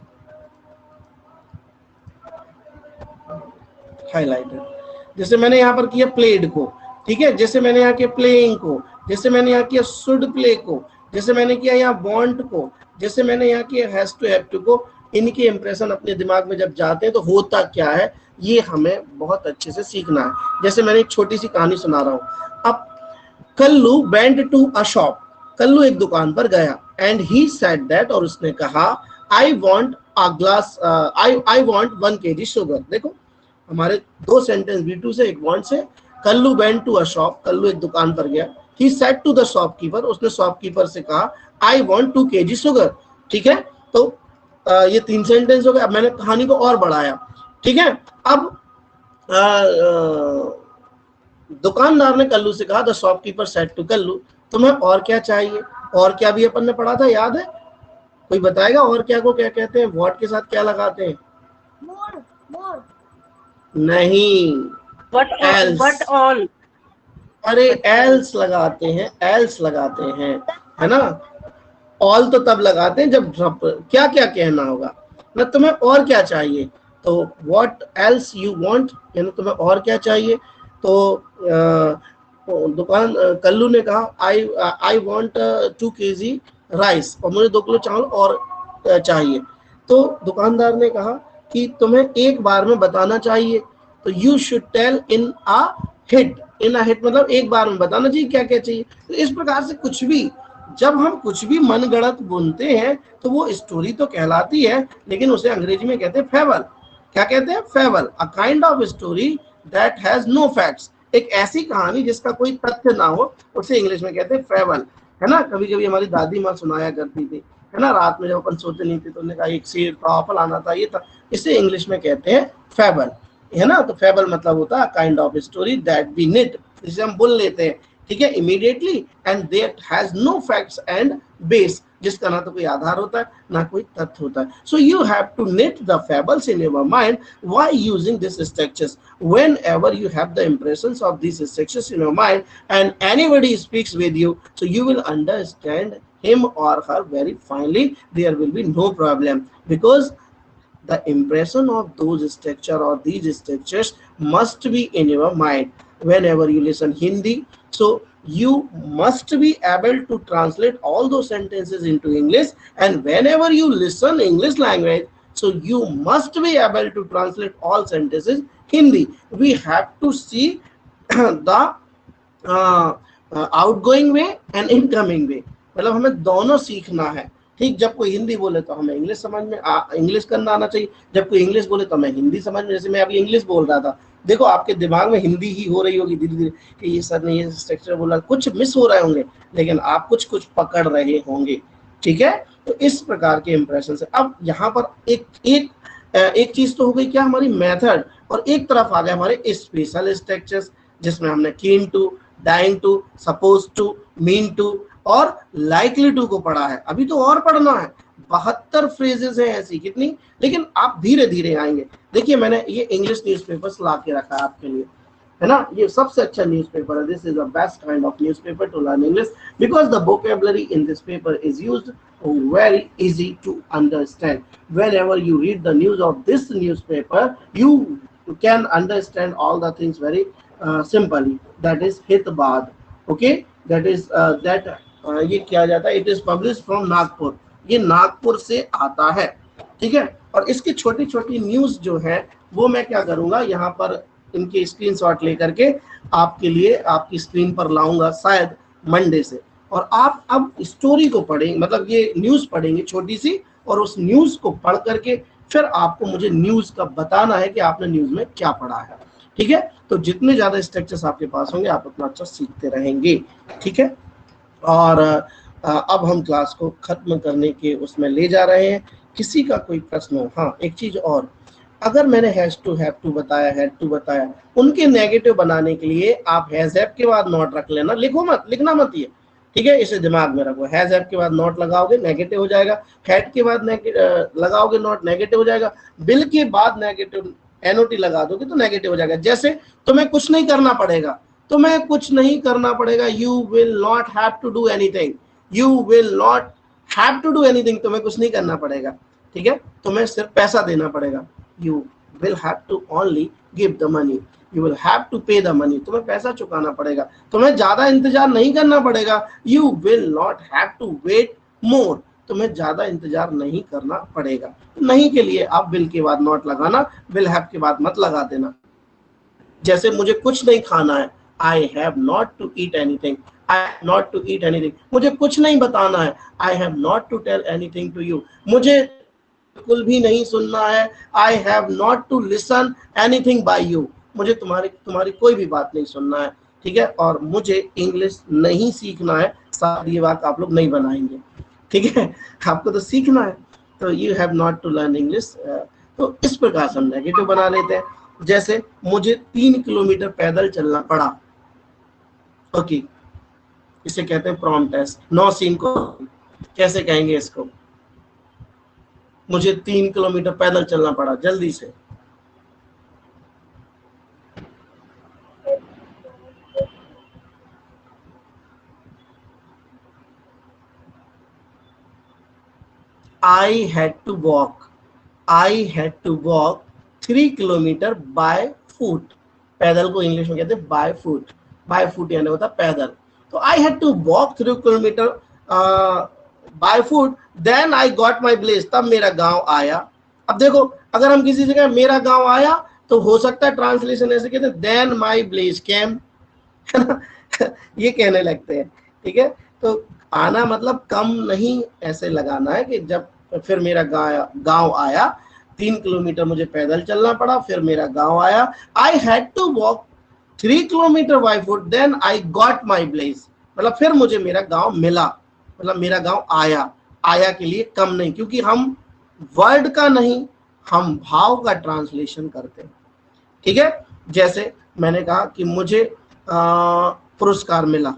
हाईलाइटर, जैसे मैंने यहाँ पर किया प्लेड को, ठीक है, जैसे मैंने यहाँ किया प्लेइंग को, जैसे मैंने यहाँ किया शुड प्ले को, जैसे मैंने किया यहाँ वांट को, जैसे मैंने यहाँ किया हैज टू हैव टू को। इनके इंप्रेशन अपने दिमाग में जब जाते हैं तो होता क्या है, ये हमें बहुत अच्छे से सीखना है। जैसे मैंने एक छोटी सी कहानी सुना रहा हूँ। अब Kallu went to a shop, Kallu एक दुकान पर गया, एंड ही सेड दैट, और उसने कहा I want a glass, I want 1 kg sugar. देखो हमारे दो सेंटेंस B2 से एक वांट से। Kallu went to a shop, Kallu एक दुकान पर गया, he said to the shopkeeper, उसने शॉपकीपर से कहा आई वांट 2 kg शुगर, ठीक है। तो ये 3 सेंटेंस हो गए। अब मैंने कहानी को और बढ़ाया, ठीक है। अब दुकानदार ने कल्लू से कहा, the shopkeeper said to Kallu, तुम्हें और क्या चाहिए। और क्या भी अपन ने पढ़ा था, याद है, कोई बताएगा और क्या को क्या कहते हैं, व्हाट के साथ क्या लगाते हैं। मोर मोर नहीं, What all? अरे एल्स लगाते हैं, एल्स लगाते हैं, है ना। ऑल तो तब लगाते हैं जब क्या क्या कहना होगा ना, तुम्हें और क्या चाहिए। तो व्हाट एल्स यू वांट यानी तुम्हें और क्या चाहिए। तो कल्लू ने कहा आई वांट 2 kg राइस, और मुझे 2 किलो चावल और चाहिए। तो दुकानदार ने कहा कि तुम्हें एक बार में बताना चाहिए, तो you should tell in a hit, in a hit मतलब एक बार में बताना चाहिए क्या क्या चाहिए। तो इस प्रकार से कुछ भी, जब हम कुछ भी मनगढ़ंत बुनते हैं तो वो स्टोरी तो कहलाती है, लेकिन उसे अंग्रेजी में कहते हैं फेबल। क्या कहते हैं, fable, a kind of story that has no facts, एक ऐसी कहानी जिसका कोई तथ्य ना हो, उसे इंग्लिश में कहते हैं फेबल, है ना। कभी कभी हमारी दादी माँ सुनाया करती थी, है ना, रात में जब अपन सोते नहीं थे तो उन्होंने कहा एक शेर था, फलाना था, ये था, इसे इंग्लिश में कहते हैं फेबल, है ना। तो फेबल मतलब होता है kind of story that we need, जिसे हम बुन लेते हैं ठीक है, immediately, and that has no facts and base, जिसका ना तो कोई आधार होता है ना कोई तथ्य होता है. So you have to knit the fables in your mind by using these structures. Whenever you have the impressions of these structures in your mind and anybody speaks with you, so you will understand him or her very finely. There will be no problem, because the impression of those structure or these structures must be in your mind. Whenever you listen Hindi, so you must be able to translate all those sentences into English, and whenever you listen English language, so you must be able to translate all sentences Hindi. We have to see the outgoing way and incoming way, मतलब हमें दोनों सीखना है. ठीक, जब कोई हिंदी बोले तो हमें इंग्लिश समझ में इंग्लिश करना आना चाहिए, जब कोई इंग्लिश बोले तो हमें हिंदी समझ में. जैसे मैं अभी इंग्लिश बोल रहा था, देखो आपके दिमाग में हिंदी ही हो रही होगी धीरे धीरे कि ये सर ने ये स्ट्रक्चर बोला, कुछ मिस हो रहे होंगे, लेकिन आप कुछ कुछ पकड़ रहे होंगे. ठीक है, तो इस प्रकार के इंप्रेशन से अब यहाँ पर एक चीज तो हो गई क्या, हमारी मेथड, और एक तरफ आ गए हमारे स्पेशल स्ट्रक्चर्स, जिसमें हमने keen to, dying to, suppose to, mean to और लाइकली टू को पढ़ा है. अभी तो और पढ़ना है, 72 फ्रेजेस हैं ऐसी, कितनी, लेकिन आप धीरे धीरे आएंगे. देखिए मैंने ये इंग्लिश न्यूज़पेपर्स ला के रखा है आपके लिए, है ना, ये सबसे अच्छा न्यूज़पेपर है. This is the best kind of newspaper to learn English, because the vocabulary in this paper is used very easy to understand. Whenever you read the news of this newspaper, you can understand all the things very simply. That is हितबाद. Okay, that is ये क्या जाता है, it is publish from Nagpur, ये नागपुर से आता है. ठीक है, और इसकी छोटी छोटी न्यूज जो है वो मैं क्या करूंगा, यहाँ पर इनके स्क्रीनशॉट लेकर के आपके लिए आपकी स्क्रीन पर लाऊंगा शायद मंडे से, और आप अब स्टोरी को पढ़ेंगे, मतलब ये न्यूज पढ़ेंगे छोटी सी, और उस न्यूज को पढ़ करके फिर आपको मुझे न्यूज का बताना है कि आपने न्यूज में क्या पढ़ा है. ठीक है, तो जितने ज्यादा स्ट्रक्चर्स आपके पास होंगे आप उतना अच्छा सीखते रहेंगे. ठीक है, और अब हम क्लास को खत्म करने के उसमें ले जा रहे हैं. किसी का कोई प्रश्न हो? हाँ, एक चीज और, अगर मैंने हैज टू, हैव टू बताया, हैड टू बताया, उनके नेगेटिव बनाने के लिए आप हैज हैव के बाद नॉट रख लेना, लिखो मत, लिखना मत ये. ठीक है, इसे दिमाग में रखो. हैज हैव के बाद नॉट लगाओगे नेगेटिव हो जाएगा, हैड के बाद लगाओगे नॉट नेगेटिव हो जाएगा, बिल के बाद नेगेटिव एनओटी लगा दोगे तो नेगेटिव हो जाएगा. जैसे तुम्हें कुछ नहीं करना पड़ेगा, तुम्हें कुछ नहीं करना पड़ेगा, you will not have to do anything, you will not have to do anything, तुम्हें कुछ नहीं करना पड़ेगा. ठीक है, तुम्हें सिर्फ पैसा देना पड़ेगा. You will have to only give the money, you will have to pay the money, तुम्हें पैसा चुकाना पड़ेगा, तुम्हें ज्यादा इंतजार नहीं करना पड़ेगा. You will not have to wait more, तुम्हें ज्यादा इंतजार नहीं करना पड़ेगा. नहीं के लिए आप विल के बाद नॉट लगाना, विल हैव के बाद मत लगा देना. जैसे मुझे कुछ नहीं खाना है, I have not to eat anything, I have not to eat anything. मुझे कुछ नहीं बताना है, I have not to tell anything to you. मुझे बिल्कुल भी नहीं सुनना है, I have not to listen anything by you. मुझे तुम्हारी कोई भी बात नहीं सुनना है. ठीक है, और मुझे इंग्लिश नहीं सीखना है. शायद ये बात आप लोग नहीं बनाएंगे. ठीक है, आपको तो सीखना है, तो you have not to learn English. तो इस प्रकार से हम नेगेटिव बना लेते हैं. जैसे मुझे 3 किलोमीटर पैदल चलना पड़ा. ओके, इसे कहते हैं प्रॉम्प्ट टेस्ट. 9 सीन को कैसे कहेंगे इसको, मुझे 3 किलोमीटर पैदल चलना पड़ा, जल्दी से. I had to walk 3 kilometre by foot. पैदल को इंग्लिश में कहते हैं बाय फुट. बाय फुट यानी होता पैदल. तो I had to walk 3 kilometre by foot, then I got my village, तब मेरा गांव आया. अब देखो, अगर हम किसी जगह मेरा गांव आया तो हो सकता है ट्रांसलेशन ऐसे कहते हैं देन माई विलेज केम, है ना, ये कहने लगते हैं. ठीक है, तो आना मतलब कम नहीं ऐसे लगाना है कि जब फिर मेरा गांव आया, 3 किलोमीटर मुझे पैदल चलना पड़ा, फिर मेरा गांव आया. I had to walk 3 kilometre by foot, then I got my village, मतलब फिर मुझे मेरा गांव मिला, मतलब मेरा गांव आया. आया के लिए कम नहीं, क्योंकि हम वर्ड का नहीं, हम भाव का ट्रांसलेशन करते हैं. ठीक है, जैसे मैंने कहा कि मुझे पुरस्कार मिला।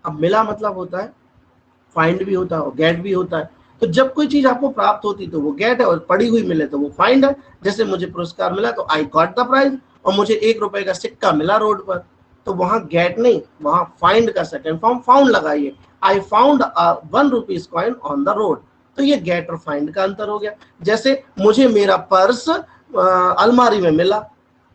अब मिला मतलब होता है फाइंड भी होता है और गेट भी होता है। तो जब कोई चीज आपको प्राप्त होती तो वो गेट है और पड़ी हुई मिले तो वो फाइंड है। जैसे मुझे पुरस्कार मिला तो आई गॉट द प्राइज, और मुझे 1 रुपए का सिक्का मिला रोड पर, तो वहां गेट नहीं, वहां फाइंड का सेकंड फॉर्म फाउंड लगाइए। I found a 1 rupees coin on the road, तो ये गेट और फाइंड का अंतर हो गया। जैसे मुझे मेरा पर्स अलमारी में मिला,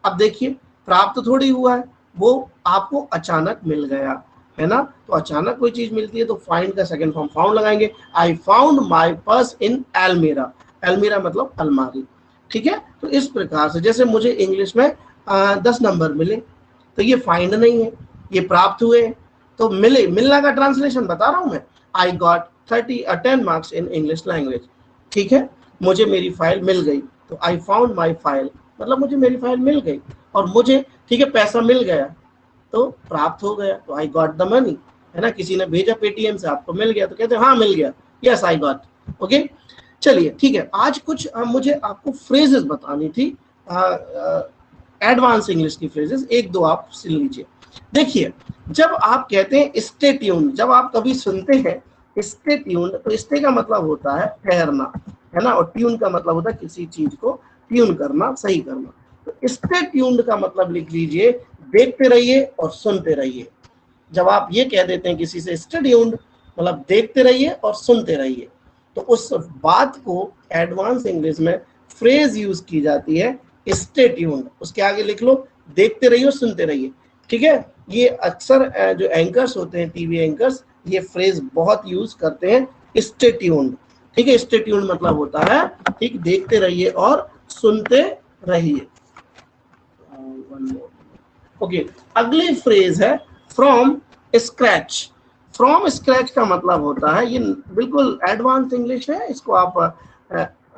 अब देखिए प्राप्त थोड़ी हुआ है, वो आपको अचानक मिल गया, है ना। तो अचानक कोई चीज मिलती है तो फाइंड का सेकंड फॉर्म फाउंड लगाएंगे। आई फाउंड माय पर्स इन एलमीरा, एलमीरा मतलब अलमारी, ठीक है। तो इस प्रकार से जैसे मुझे इंग्लिश में 10 नंबर मिले तो ये फाइंड नहीं है, ये प्राप्त हुए। तो मिले, मिलना का ट्रांसलेशन बता रहा हूं मैं। I got 10 marks in English language, ठीक है। मुझे मेरी फाइल मिल गई तो आई फाउंड माई फाइल, मतलब मुझे मेरी फाइल मिल गई। और मुझे, ठीक है, पैसा मिल गया तो प्राप्त हो गया, तो आई गॉट द मनी, है ना। किसी ने भेजा पेटीएम से, आपको मिल गया तो कहते हैं हाँ मिल गया, यस आई गॉट। ओके, चलिए ठीक है। आज कुछ मुझे आपको फ्रेजेस बतानी थी, एडवांस इंग्लिश की फ्रेजेस, 1-2 आप सुन लीजिए। देखिए, जब आप कहते हैं स्टे ट्यून्ड, जब आप कभी सुनते हैं स्टे ट्यून्ड, तो स्टे का मतलब होता है ठहरना, है ना, और ट्यून का मतलब होता है किसी चीज को ट्यून करना, सही करना। तो स्टे ट्यून्ड का मतलब लिख लीजिए, देखते रहिए और सुनते रहिए। जब आप ये कह देते हैं किसी से स्टे ट्यून्ड, मतलब देखते रहिए और सुनते रहिए, तो उस बात को एडवांस इंग्लिश में फ्रेज यूज की जाती है स्टे ट्यून्ड। उसके आगे लिख लो देखते रहिए और सुनते रहिए, ठीक है। ये अक्सर जो एंकर्स होते हैं, टीवी एंकर्स, ये फ्रेज बहुत यूज करते हैं स्टे ट्यून्ड, ठीक है। स्टे ट्यून्ड मतलब होता है, ठीक, देखते रहिए और सुनते रहिए। ओके, अगली फ्रेज है फ्रॉम स्क्रैच। फ्रॉम स्क्रैच का मतलब होता है, ये बिल्कुल एडवांस इंग्लिश है, इसको आप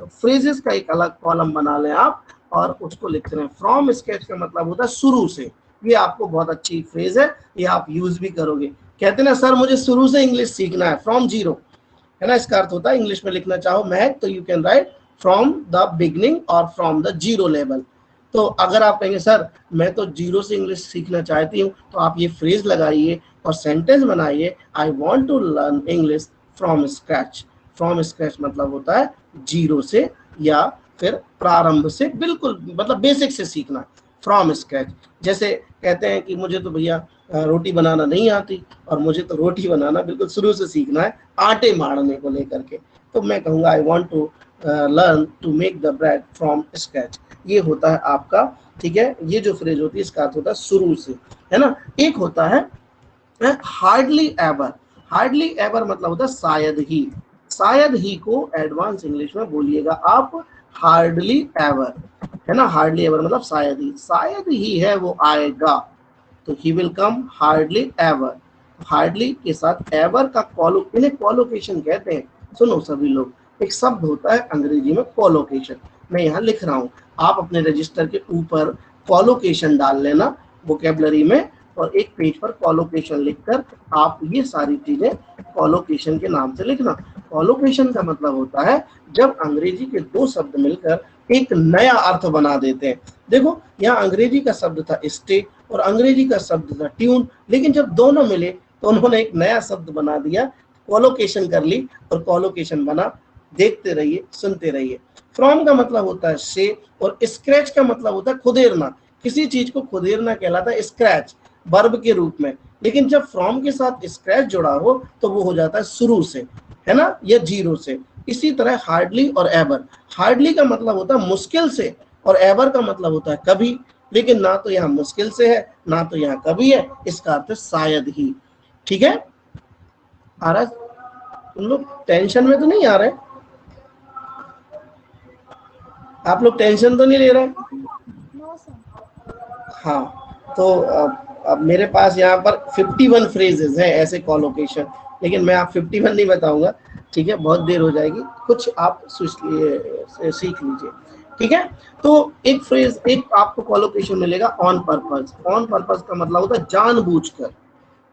फ्रेजेस का एक अलग कॉलम बना लें आप और उसको लिखते हैं। फ्रॉम स्क्रैच का मतलब होता है शुरू से। ये आपको बहुत अच्छी फ्रेज है, ये आप यूज भी करोगे। कहते हैं ना सर मुझे शुरू से इंग्लिश सीखना है, फ्रॉम जीरो, है ना। इसका अर्थ होता है इंग्लिश में लिखना चाहो मैथ तो you can write from the beginning और फ्रॉम द जीरो लेवल। तो अगर आप कहेंगे सर मैं तो जीरो से इंग्लिश सीखना चाहती हूँ, तो आप ये फ्रेज लगाइए और सेंटेंस बनाइए, I want to learn English from scratch. From scratch मतलब होता है जीरो से या फिर प्रारंभ से, बिल्कुल मतलब बेसिक से सीखना, फ्रॉम स्क्रैच। जैसे कहते हैं कि मुझे तो भैया रोटी बनाना नहीं आती और मुझे तो रोटी बनाना बिल्कुल शुरू से सीखना है, आटे मारने को लेकर के, तो मैं कहूँगा I want to learn to make the bread from scratch. ये होता है आपका, ठीक है। ये जो फ्रेज होती है इसका अर्थ होता है शुरू से, है ना। एक होता है हार्डली एवर। हार्डली एवर मतलब होता है शायद ही। शायद ही को एडवांस इंग्लिश में बोलिएगा आप हार्डली एवर, है ना। हार्डली एवर मतलब शायद ही है वो आएगा, तो he will come hardly ever. Hardly के साथ एवर का इन्हें कॉलोकेशन कहते हैं। सुनो सभी लोग, एक शब्द होता है अंग्रेजी में कॉलोकेशन, मैं यहाँ लिख रहा हूँ, आप अपने रजिस्टर के ऊपर कॉलोकेशन डाल लेना वोकेबलरी में, और एक पेज पर कॉलोकेशन लिखकर आप ये सारी चीजें कॉलोकेशन के नाम से लिखना। कॉलोकेशन का मतलब होता है जब अंग्रेजी के 2 शब्द मिलकर एक नया अर्थ बना देते हैं। देखो यहाँ अंग्रेजी का शब्द था स्टे और अंग्रेजी का शब्द था ट्यून, लेकिन जब दोनों मिले तो उन्होंने एक नया शब्द बना दिया, कॉलोकेशन कर ली, और कॉलोकेशन बना देखते रहिए सुनते रहिए। फ्रॉम का मतलब होता है से, और स्क्रैच का मतलब होता है खुदेरना। किसी चीज को खुदेरना कहलाता है स्क्रैच, वर्ब के रूप में। लेकिन जब फ्रॉम के साथ स्क्रैच जुड़ा हो तो वो हो जाता है शुरू से, है ना, या जीरो से। इसी तरह हार्डली और एवर। हार्डली का मतलब होता है मुश्किल से और एवर का मतलब होता है कभी, लेकिन ना तो यहाँ मुश्किल से है ना तो यहाँ कभी है, इसका अर्थ है शायद ही, ठीक है। आ रहा, तुम लोग टेंशन में तो नहीं आ रहे, आप लोग टेंशन तो नहीं ले रहे? No sir. हाँ, तो अब मेरे पास यहाँ पर 51 फ्रेजेस हैं ऐसे कॉलोकेशन, लेकिन मैं आप 51 नहीं बताऊंगा, ठीक है, बहुत देर हो जाएगी, कुछ आप सीख लीजिए, ठीक है। तो एक फ्रेज, एक आपको कॉलोकेशन मिलेगा ऑन पर्पस। ऑन पर्पस का मतलब होता है जानबूझकर,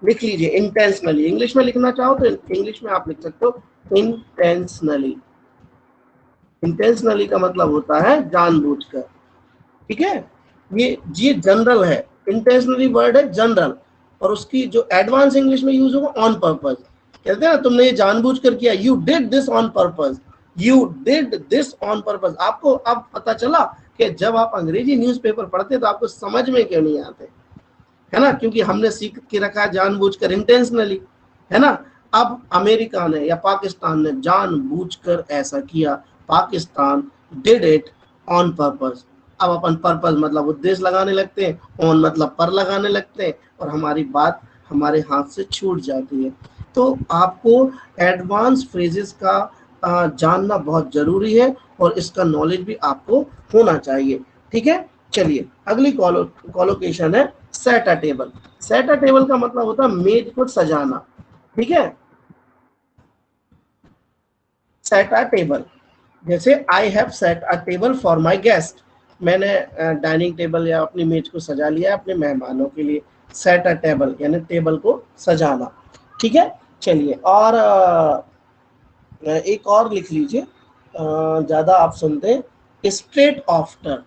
लिख लीजिए इंटेंशनली। इंग्लिश में लिखना चाहो तो इंग्लिश में आप लिख सकते हो इंटेंशनली। इंटेंशनली का मतलब होता है जानबूझकर, ठीक है। ये जनरल है, इंटेंशनली वर्ड है जनरल, और उसकी जो एडवांस इंग्लिश में यूज होगा ऑन पर्पज। कहते हैं ना तुमने ये जानबूझकर किया, you did this on purpose, you did this on purpose. आपको अब पता चला कि जब आप अंग्रेजी न्यूज़पेपर पढ़ते तो आपको समझ में क्यों नहीं आते, है ना, क्योंकि हमने सीख के रखा है जानबूझकर, इंटेंशनली, है ना। अब अमेरिका ने या पाकिस्तान ने जानबूझकर ऐसा किया, Pakistan did it on purpose. अब अपन पर्पज मतलब उद्देश्य लगाने लगते हैं, ऑन मतलब पर लगाने लगते हैं, और हमारी बात हमारे हाथ से छूट जाती है। तो आपको एडवांस फ्रेजेस का जानना बहुत जरूरी है और इसका नॉलेज भी आपको होना चाहिए, ठीक है। चलिए अगली कॉलोकेशन है सेट अ टेबल। सेट अ टेबल का मतलब होता है मेज को सजाना, ठीक है। सेट अ टेबल, जैसे I have set a table for my guest, मैंने डाइनिंग टेबल या अपनी मेज को सजा लिया है अपने मेहमानों के लिए। सेट अ टेबल यानी टेबल को सजाना, ठीक है। चलिए और एक और लिख लीजिए, ज्यादा आप सुनते हैं, स्ट्रेट आफ्टर,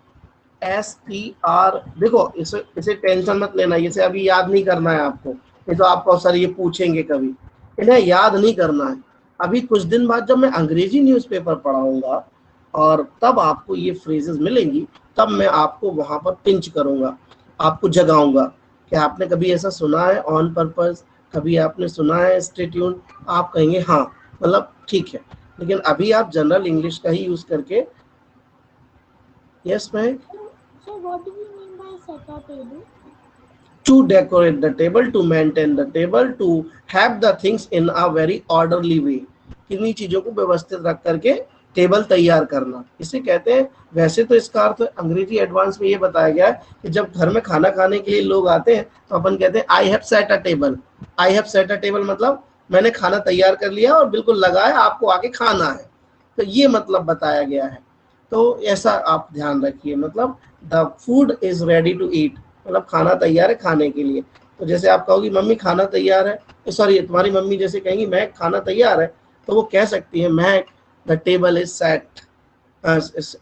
STR। देखो इसे टेंशन मत लेना, इसे अभी याद नहीं करना है आपको, ये तो आपको सर ये पूछेंगे कभी, इन्हें याद नहीं करना है। अभी कुछ दिन बाद जब मैं अंग्रेजी न्यूज़पेपर पढ़ाऊंगा और तब आपको ये फ्रेजेस मिलेंगी, तब मैं आपको वहां पर पिंच करूंगा, आपको जगाऊंगा कि आपने कभी ऐसा सुना है ऑन पर्पस, कभी आपने सुना है स्टे ट्यून्ड। आप कहेंगे हाँ, मतलब ठीक है, लेकिन अभी आप जनरल इंग्लिश का ही यूज करके। Yes ma'am. So what do you mean by set a table? To decorate the table, to maintain the table, to have the things in a very orderly way, किन्हीं चीजों को व्यवस्थित रख करके टेबल तैयार करना, इसे कहते हैं। वैसे तो इसका अर्थ अंग्रेजी एडवांस में ये बताया गया है कि जब घर में खाना खाने के लिए लोग आते हैं तो अपन कहते हैं I have set a table. I have set a table मतलब मैंने खाना तैयार कर लिया और बिल्कुल लगा है, आपको आके खाना है, तो ये मतलब बताया गया है। तो ऐसा आप ध्यान रखिए, मतलब the food is ready to eat, मतलब खाना तैयार है खाने के लिए। तो जैसे आप कहोगी मम्मी खाना तैयार है, सॉरी तुम्हारी मम्मी जैसे कहेंगी मैं खाना तैयार है, तो वो कह सकती है मैं the table is set,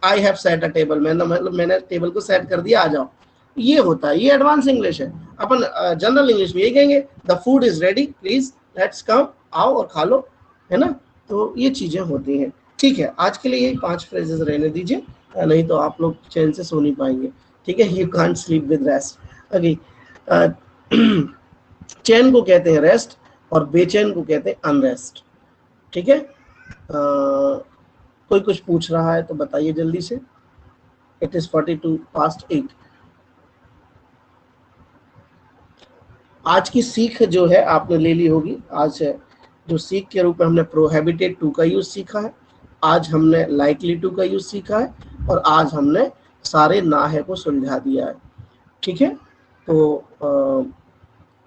I have set a table, मतलब मैंने टेबल को सेट कर दिया, आ जाओ। ये होता है, ये एडवांस इंग्लिश है। अपन जनरल इंग्लिश में ये कहेंगे the food is ready please let's come, आओ और खा लो, है ना। तो ये चीजें होती हैं, ठीक है। आज के लिए यही 5 फ्रेजेस रहने दीजिए, नहीं तो आप लोग चैन से सो नहीं पाएंगे, ठीक है। You can't sleep with rest. Okay, चैन को कहते हैं रेस्ट और बेचैन को कहते हैं अनरेस्ट, ठीक है। कोई कुछ पूछ रहा है तो बताइए जल्दी से। It is 42 past 8। आज की सीख जो है आपने ले ली होगी। आज जो सीख के रूप में हमने प्रोहिबिटेड टू का यूज सीखा है, आज हमने लाइकली टू का यूज सीखा है, और आज हमने सारे ना है को सुलझा दिया है, ठीक है। तो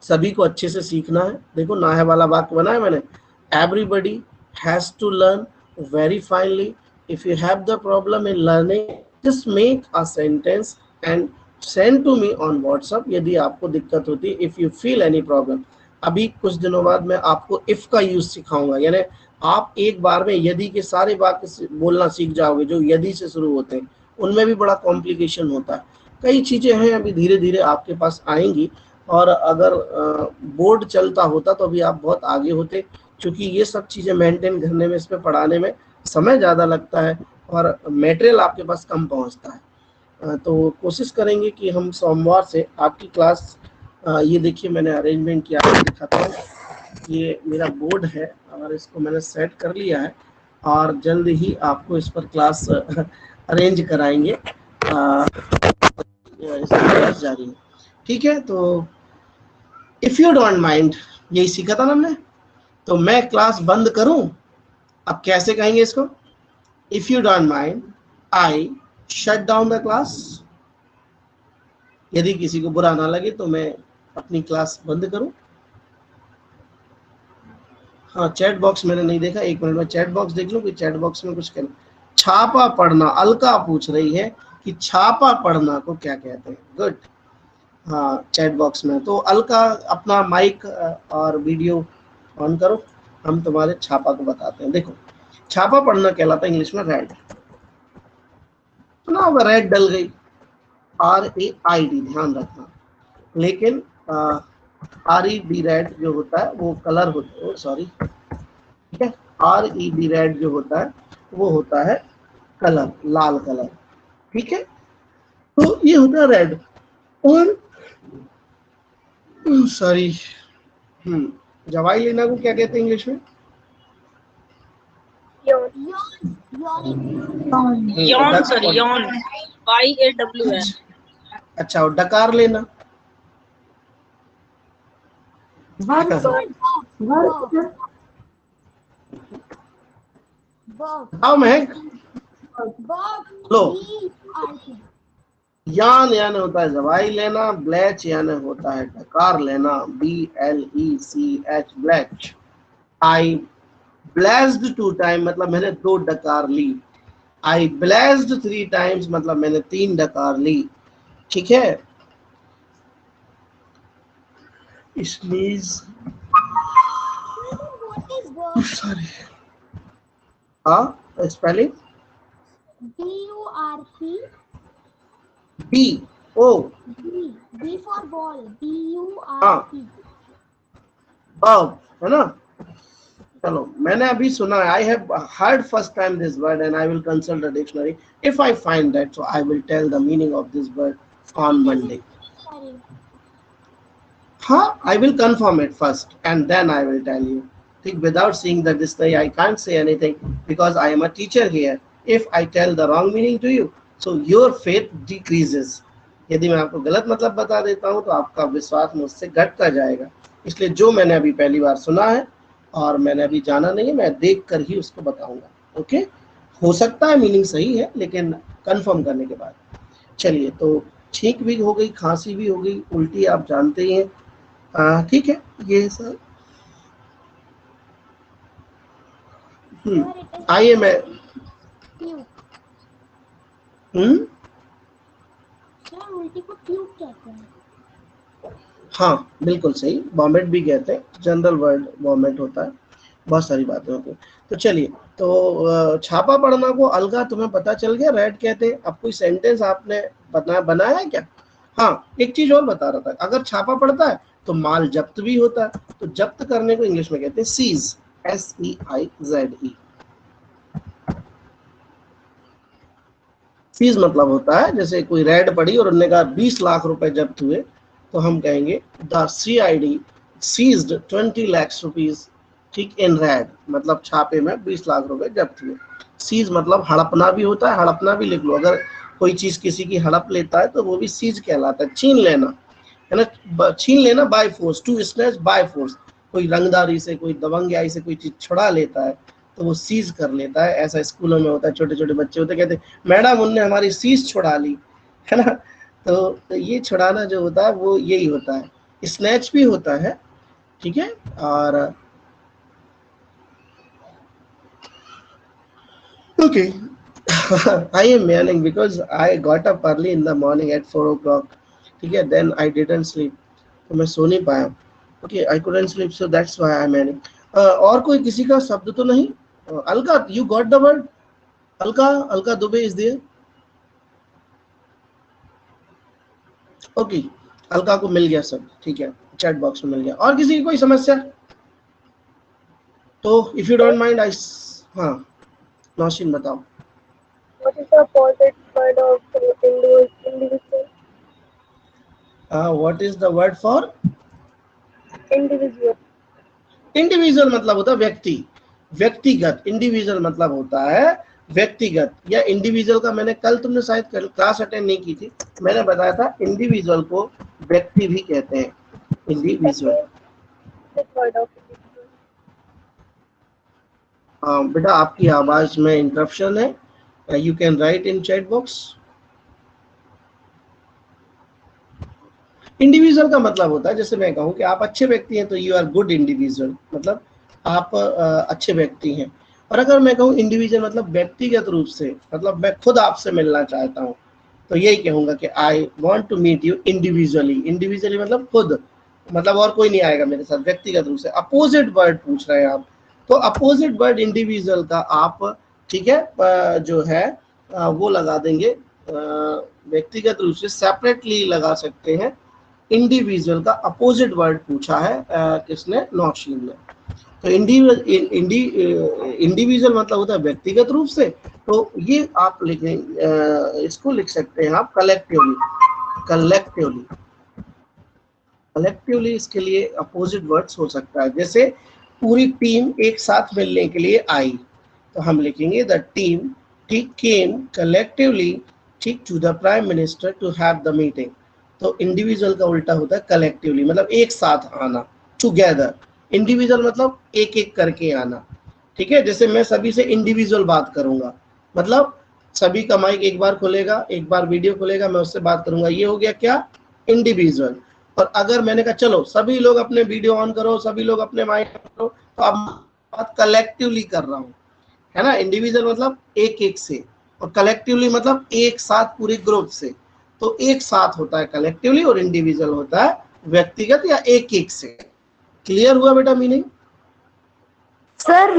सभी को अच्छे से सीखना है। देखो ना है वाला वाक्य बना है मैंने, everybody has to learn very finally, if you have the problem in learning just make a sentence and send to me on WhatsApp. यदि आपको दिक्कत होती है, if you feel any problem. अभी कुछ दिनों बाद मैं आपको इफ का यूज सिखाऊंगा, यानी आप एक बार में यदि के सारे वाक्य बोलना सीख जाओगे जो यदि से शुरू होते हैं, उनमें भी बड़ा कॉम्प्लिकेशन होता है। कई चीजें हैं अभी धीरे धीरे आपके पास आएंगी, और अगर बोर्ड चलता होता तो अभी आप बहुत आगे होते, क्योंकि ये सब चीजें मेंटेन करने में, इसमें पढ़ाने में समय ज़्यादा लगता है और मटेरियल आपके पास कम पहुंचता है। तो कोशिश करेंगे कि हम सोमवार से आपकी क्लास, ये देखिए मैंने अरेंजमेंट किया, दिखाता हूँ। ये मेरा बोर्ड है और इसको मैंने सेट कर लिया है, और जल्द ही आपको इस पर क्लास अरेंज कराएंगे। क्लास जारी है, ठीक है। तो इफ यू डोंट माइंड, यही सीखा था ना हमने, तो मैं क्लास बंद करूं। अब कैसे कहेंगे इसको, if you don't mind I shut down the class. यदि किसी को बुरा ना लगे तो मैं अपनी क्लास बंद करूं। हाँ, चैट बॉक्स मैंने नहीं देखा, एक मिनट में चैट बॉक्स देख लूं कि चैट बॉक्स में कुछ कर। छापा पढ़ना, अलका पूछ रही है कि छापा पढ़ना को क्या कहते हैं। गुड, हाँ चैट बॉक्स में। तो अलका अपना माइक और वीडियो ऑन करो, हम तुम्हारे छापा को बताते हैं। देखो छापा पढ़ना कहलाता है इंग्लिश में रेड, सुना होगा, रेड डल गई, RAID, ध्यान रखना। लेकिन RED रेड जो होता है वो कलर होता है, सॉरी, ठीक है, RED रेड जो होता है वो होता है कलर, लाल कलर, ठीक है। तो ये होता है रेड। और सॉरी, जवाई लेना को क्या कहते हैं इंग्लिश में? यौन सर, यौन, YAWN। अच्छा, और डकार लेना? बताओ महक। लो, यान यानी होता है जवाई लेना, ब्लैच यानी होता है डकार लेना, BLECH, ब्लैच। आई ब्लेस्ड 2 टाइम मतलब मैंने 2 डकार ली। आई ब्लेस्ड 3 टाइम्स मतलब मैंने 3 डकार ली, ठीक है। स्नीज, सॉरी, हाँ spelling BURP, B for ball, हाँ, बर्ब है ना। चलो, मैंने अभी सुना है, I have heard first time this word and I will consult the dictionary if I find that, so I will tell the meaning of this word on Monday. हाँ, I will confirm it first and then I will tell you. ठीक, without seeing the dictionary I can't say anything because I am a teacher here. If I tell the wrong meaning to you, so your faith decreases. यदि मैं आपको गलत मतलब बता देता हूँ तो आपका विश्वास मुझसे घटता जाएगा। इसलिए जो मैंने अभी पहली बार सुना है और मैंने अभी जाना नहीं है, मैं देख कर ही उसको बताऊंगा। ओके, हो सकता है मीनिंग सही है लेकिन कंफर्म करने के बाद। चलिए, तो छींक भी हो गई, खांसी भी हो गई, उल्टी आप जानते ही हैं, ठीक है, ये सर। आइए मैं उल्टी को ट्यूब कहते हैं। हाँ बिल्कुल सही, वॉमिट भी कहते हैं, जनरल वर्ड वॉमिट होता है, बहुत सारी बातें होती हैं। तो चलिए, तो छापा पड़ना को अलगा तुम्हें पता चल गया, रेड कहते हैं। अब कोई सेंटेंस आपने बनाया है क्या? हाँ, एक चीज और बता रहा था, अगर छापा पड़ता है तो माल जब्त भी होता है, तो जब्त करने को इंग्लिश में कहते हैं सीज, SEIZE। सीज मतलब होता है जैसे कोई रेड पड़ी और उन्होंने कहा 20 लाख रुपए जब्त हुए, तो हम कहेंगे the CID seized 20 lakh rupees, ठीक, इन रेड, मतलब छापे में 20 लाख रुपए जब्त हुए। सीज मतलब हड़पना भी होता है, हड़पना भी लिख लो, अगर कोई चीज किसी की हड़प लेता है तो वो भी सीज कहलाता है, छीन लेना है ना, छीन लेना by force, to snatch by force. कोई रंगदारी से, कोई दबंगई से कोई चीज छुड़ा लेता है तो वो सीज कर लेता है। ऐसा स्कूलों में होता है, छोटे छोटे बच्चे होते कहते मैडम उनने हमारी सीज छुड़ा ली, है ना। तो ये छुड़ाना जो होता है वो यही होता है, स्नैच भी होता है, ठीक है। और okay, I am yawning because I got up early in the morning at 4 o'clock, ठीक है, then I didn't sleep, तो मैं सो नहीं पाया, okay, I couldn't sleep, so that's why I'm yawning। और कोई किसी का शब्द तो नहीं? Alka, you got the word? Alka Dubey is there? Okay, Alka को मिल गया सब, ठीक है, चैट बॉक्स में मिल गया। और किसी की कोई समस्या? तो इफ यू डोंट माइंड आई, हाँ नौशीन बताओ। What is the opposite word of individual? What is the word for? Individual. Individual मतलब होता है व्यक्ति, व्यक्तिगत। इंडिविजुअल मतलब होता है व्यक्तिगत या इंडिविजुअल का, मैंने कल, तुमने शायद क्लास अटेंड नहीं की थी, मैंने बताया था इंडिविजुअल को व्यक्ति भी कहते हैं, इंडिविजुअल। बेटा आपकी आवाज में इंटरप्शन है, you can write in chat box. Individual का मतलब होता है, जैसे मैं कहूँ कि आप अच्छे व्यक्ति हैं तो यू आर गुड इंडिविजुअल, मतलब आप अच्छे व्यक्ति हैं। और अगर मैं कहूँ इंडिविजुअल मतलब व्यक्तिगत रूप से, मतलब मैं खुद आपसे मिलना चाहता हूँ, तो यही कहूँगा कि I want to meet you individually. Individually मतलब खुद, मतलब और कोई नहीं आएगा मेरे साथ, व्यक्तिगत रूप से। अपोजिट वर्ड पूछ रहे हैं आप, तो अपोजिट वर्ड इंडिविजुअल का आप, ठीक है, जो है वो लगा देंगे, व्यक्तिगत रूप से सेपरेटली लगा सकते हैं, इंडिविजुअल का अपोजिट वर्ड पूछा है किसने, नौशीन ने। तो इंडिविजुअल मतलब होता है व्यक्तिगत रूप से, तो ये आप लिखें, इसको लिख सकते हैं आप कलेक्टिवली। कलेक्टिवली, कलेक्टिवली इसके लिए अपोजिट वर्ड्स हो सकता है। जैसे पूरी टीम एक साथ मिलने के लिए आई, तो हम लिखेंगे द टीम ठीक केम कलेक्टिवली ठीक to the prime minister to have the meeting. तो इंडिविजुअल का उल्टा होता है कलेक्टिवली, मतलब एक साथ आना, टुगेदर। इंडिविजुअल मतलब एक एक करके आना, ठीक है। जैसे मैं सभी से इंडिविजुअल बात करूंगा, मतलब सभी का माइक एक बार खुलेगा, एक बार वीडियो खुलेगा, मैं उससे बात करूंगा, ये हो गया क्या, इंडिविजुअल। और अगर मैंने कहा चलो सभी लोग अपने वीडियो ऑन करो, सभी लोग अपने माइक करो, तो अब बात कलेक्टिवली कर रहा हूँ, है ना। इंडिविजुअल मतलब एक एक से, और कलेक्टिवली मतलब एक साथ पूरे ग्रुप से। तो एक साथ होता है कलेक्टिवली, और इंडिविजुअल होता है व्यक्तिगत या एक एक से। क्लियर हुआ बेटा मीनिंग? सर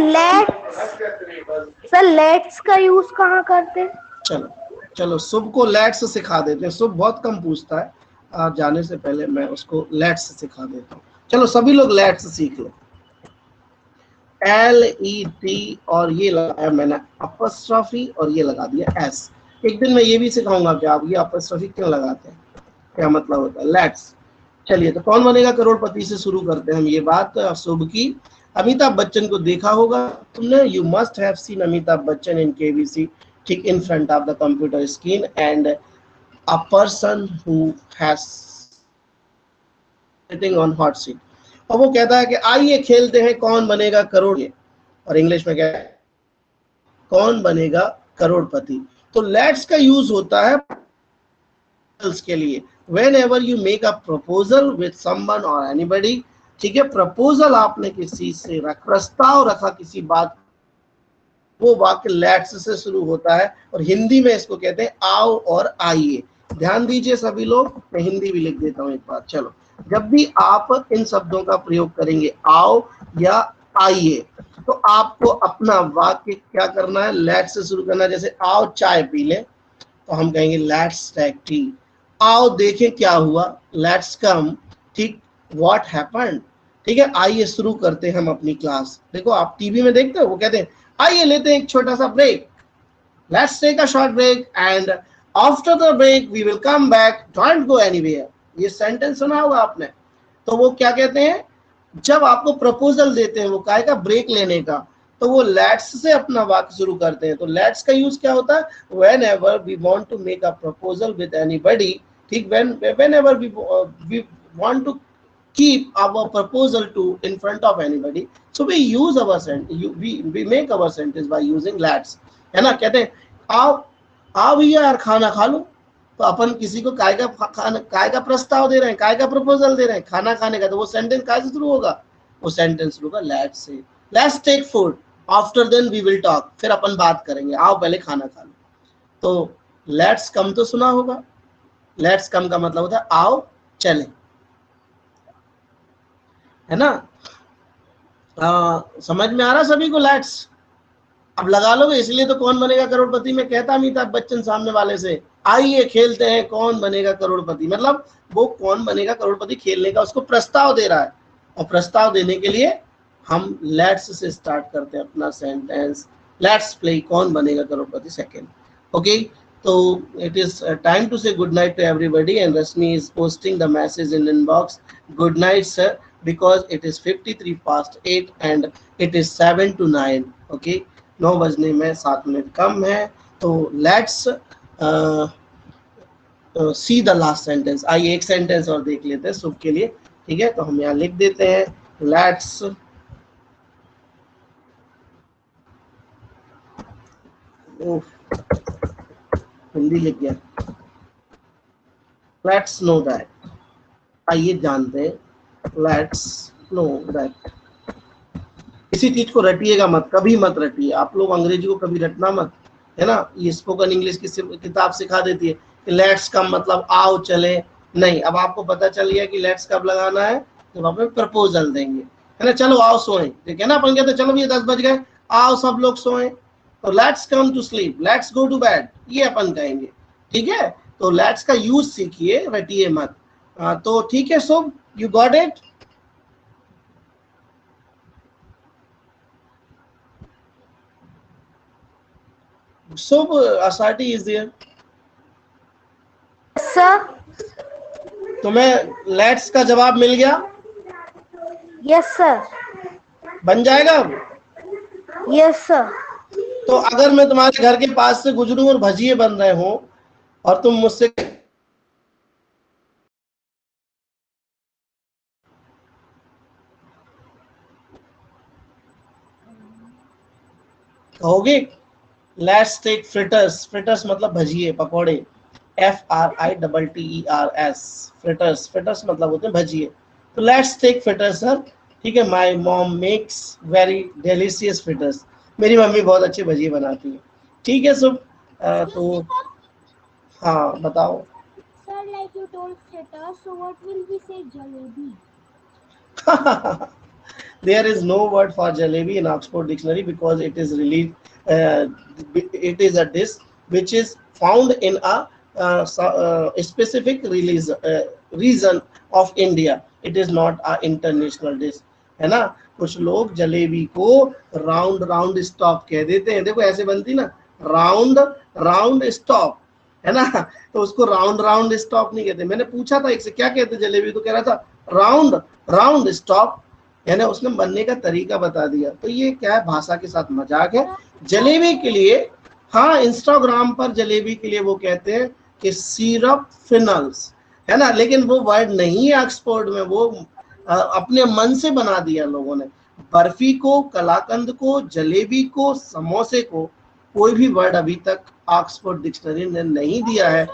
लेट्स का यूज कहाँ करते हैं? चलो चलो शुभ को लेट्स सिखा देते हैं। शुभ बहुत कम पूछता है, आज जाने से पहले मैं उसको लेट्स सिखा देता हूँ। चलो सभी लोग लेट्स सीख लो। LET, और ये लगाया मैंने अपस्ट्रॉफी, और ये लगा दिया S। एक दिन मैं ये भी सिखाऊंगा कि आप ये अपस्ट्रॉफी क्यों लगाते हैं, क्या मतलब होता है लेट्स। चलिए, तो कौन बनेगा करोड़पति से शुरू करते हैं हम ये बात शुभ की। अमिताभ बच्चन को देखा होगा तुमने, you must have seen Amitabh Bachchan in KBC, ठीक in front of the computer screen, and a person who has sitting on hot seat. और वो कहता है कि आइए खेलते हैं कौन बनेगा करोड़पति, और इंग्लिश में क्या है, कौन बनेगा करोड़पति। तो लेट्स का यूज होता है के लिए whenever you make a proposal with someone or anybody, ठीक है। प्रपोजल आपने किसी से प्रस्ताव रखा किसी बात, वो वाक्य लेट्स से शुरू होता है, और हिंदी में इसको कहते हैं आओ और आइए। ध्यान दीजिए सभी लोग, मैं हिंदी भी लिख देता हूँ एक बार। चलो, जब भी आप इन शब्दों का प्रयोग करेंगे आओ या आइए, तो आपको अपना वाक्य क्या करना है, लेट्स से शुरू करना है। जैसे आओ चाय पी ले, तो हम कहेंगे लेट्स टेक टी। आओ देखें क्या हुआ, लेट्स कम, ठीक, व्हाट हैपेंड, ठीक है। आइए शुरू करते हैं हम अपनी क्लास। देखो आप टीवी में देखते हो, वो कहते हैं आइए लेते हैं एक छोटा सा break, let's take a short break and after the break we will come back, don't go anywhere. ये सेंटेंस सुना होगा आपने। तो वो क्या कहते हैं, जब आपको प्रपोजल देते हैं वो काय का, ब्रेक लेने का, तो वो लेट्स से अपना वाक्य शुरू करते हैं। तो लेट्स का यूज क्या होता है, whenever we want to make a proposal with anybody, ठीक, whenever we want to keep our proposal to in front of anybody, so we use our we make our sentence by using let's, है ना। कहते हैं आओ भैया यार खाना खा लो, तो अपन किसी को काय का प्रस्ताव दे रहे हैं, काय का प्रपोजल दे रहे हैं, खाना खाने का। तो वो सेंटेंस काय से शुरू होगा, वो सेंटेंस शुरू होगा लेट्स से। Let's take food, after then we will talk, फिर अपन बात करेंगे, आओ पहले खाना खा लो। तो लेट्स कम तो सुना होगा, लेट्स कम का मतलब होता है आओ चलें, है ना। समझ में आ रहा सभी को लेट्स? अब लगा लोगे, इसलिए तो कौन बनेगा करोड़पति में कहता अमिताभ बच्चन सामने वाले से आइए खेलते हैं कौन बनेगा करोड़पति, मतलब वो कौन बनेगा करोड़पति खेलने का उसको प्रस्ताव दे रहा है। और प्रस्ताव देने के लिए हम लेट्स से स्टार्ट करते हैं अपना सेंटेंस, लेट्स प्ले कौन बनेगा करोड़पति सेकंड। ओके, तो it is time to say good night to everybody, and Rasmi is posting the message in inbox. Good night sir, because it is 53 past 8 and it is 7 to 9. Okay, 9 बजने में 7 मिनट कम है। तो let's see the last sentence। आइए एक सेंटेंस और देख लेते हैं शुभ के लिए, ठीक है। तो हम यहाँ लिख देते हैं लेट्स हिंदी लिख गया, लेट्स नो दैट, आइए जानते हैं, लेट्स नो दैट। किसी चीज को रटिएगा मत, कभी मत रटिए, आप लोग अंग्रेजी को कभी रटना मत, है ना। ये स्पोकन इंग्लिश की किताब सिखा देती है कि लेट्स का मतलब आओ चले, नहीं। अब आपको पता चल गया कि लेट्स कब लगाना है, जब आप प्रपोजल देंगे, है ना। चलो आओ सोएं, ठीक है ना। अपन कहते चलो भैया 10 बज गए, आओ सब लोग सोएं, तो let's come to sleep, let's go to bed, ये अपन कहेंगे, ठीक है। तो लेट्स का यूज सीखिए, रटिए मत। तो ठीक है Shubh, you got it? Shubh, Asati is there? Sir. तुम्हें लेट्स का जवाब मिल गया? Yes sir. बन जाएगा अब? Yes sir. तो अगर मैं तुम्हारे घर के पास से गुजरूं और भजिए बन रहे हो और तुम मुझसे कहोगे लेट्स टेक फ्रिटर्स, फ्रिटर्स मतलब भजिए, पकौड़े, FRITTERS, फ्रिटर्स, फ्रिटर्स मतलब होते हैं भजिए। तो लेट्स टेक फ्रिटर्स सर, ठीक है। My mom makes very delicious fritters, मेरी मम्मी बहुत अच्छे भजिए बनाती है, ठीक है शुभ। तो हाँ बताओ। Sir, like you told fritters, so what will we say jalebi? There is no word for jalebi in Oxford Dictionary because it is really it is a dish which is found in a specific region of India. It is not a international dish, है ना। कुछ लोग जलेबी को राउंड राउंड स्टॉप कह देते हैं, देखो ऐसे बनती ना, राउंड राउंड स्टॉप, है ना। तो उसको राउंड राउंड स्टॉप नहीं कहते। मैंने पूछा था एक से क्या कहते जलेबी, तो कह रहा था राउंड राउंड स्टॉप, यानी उसने बनने का तरीका बता दिया। तो ये क्या है, भाषा के साथ मजाक है। जलेबी के लिए, हाँ इंस्टाग्राम पर जलेबी के लिए वो कहते हैं कि सिरप फिनल्स, है ना, लेकिन वो वर्ड नहीं है ऑक्सफोर्ड में, वो अपने मन से बना दिया लोगों ने। बर्फी को, कलाकंद को, जलेबी को, समोसे को कोई भी वर्ड अभी तक ऑक्सफोर्ड डिक्शनरी ने नहीं दिया है।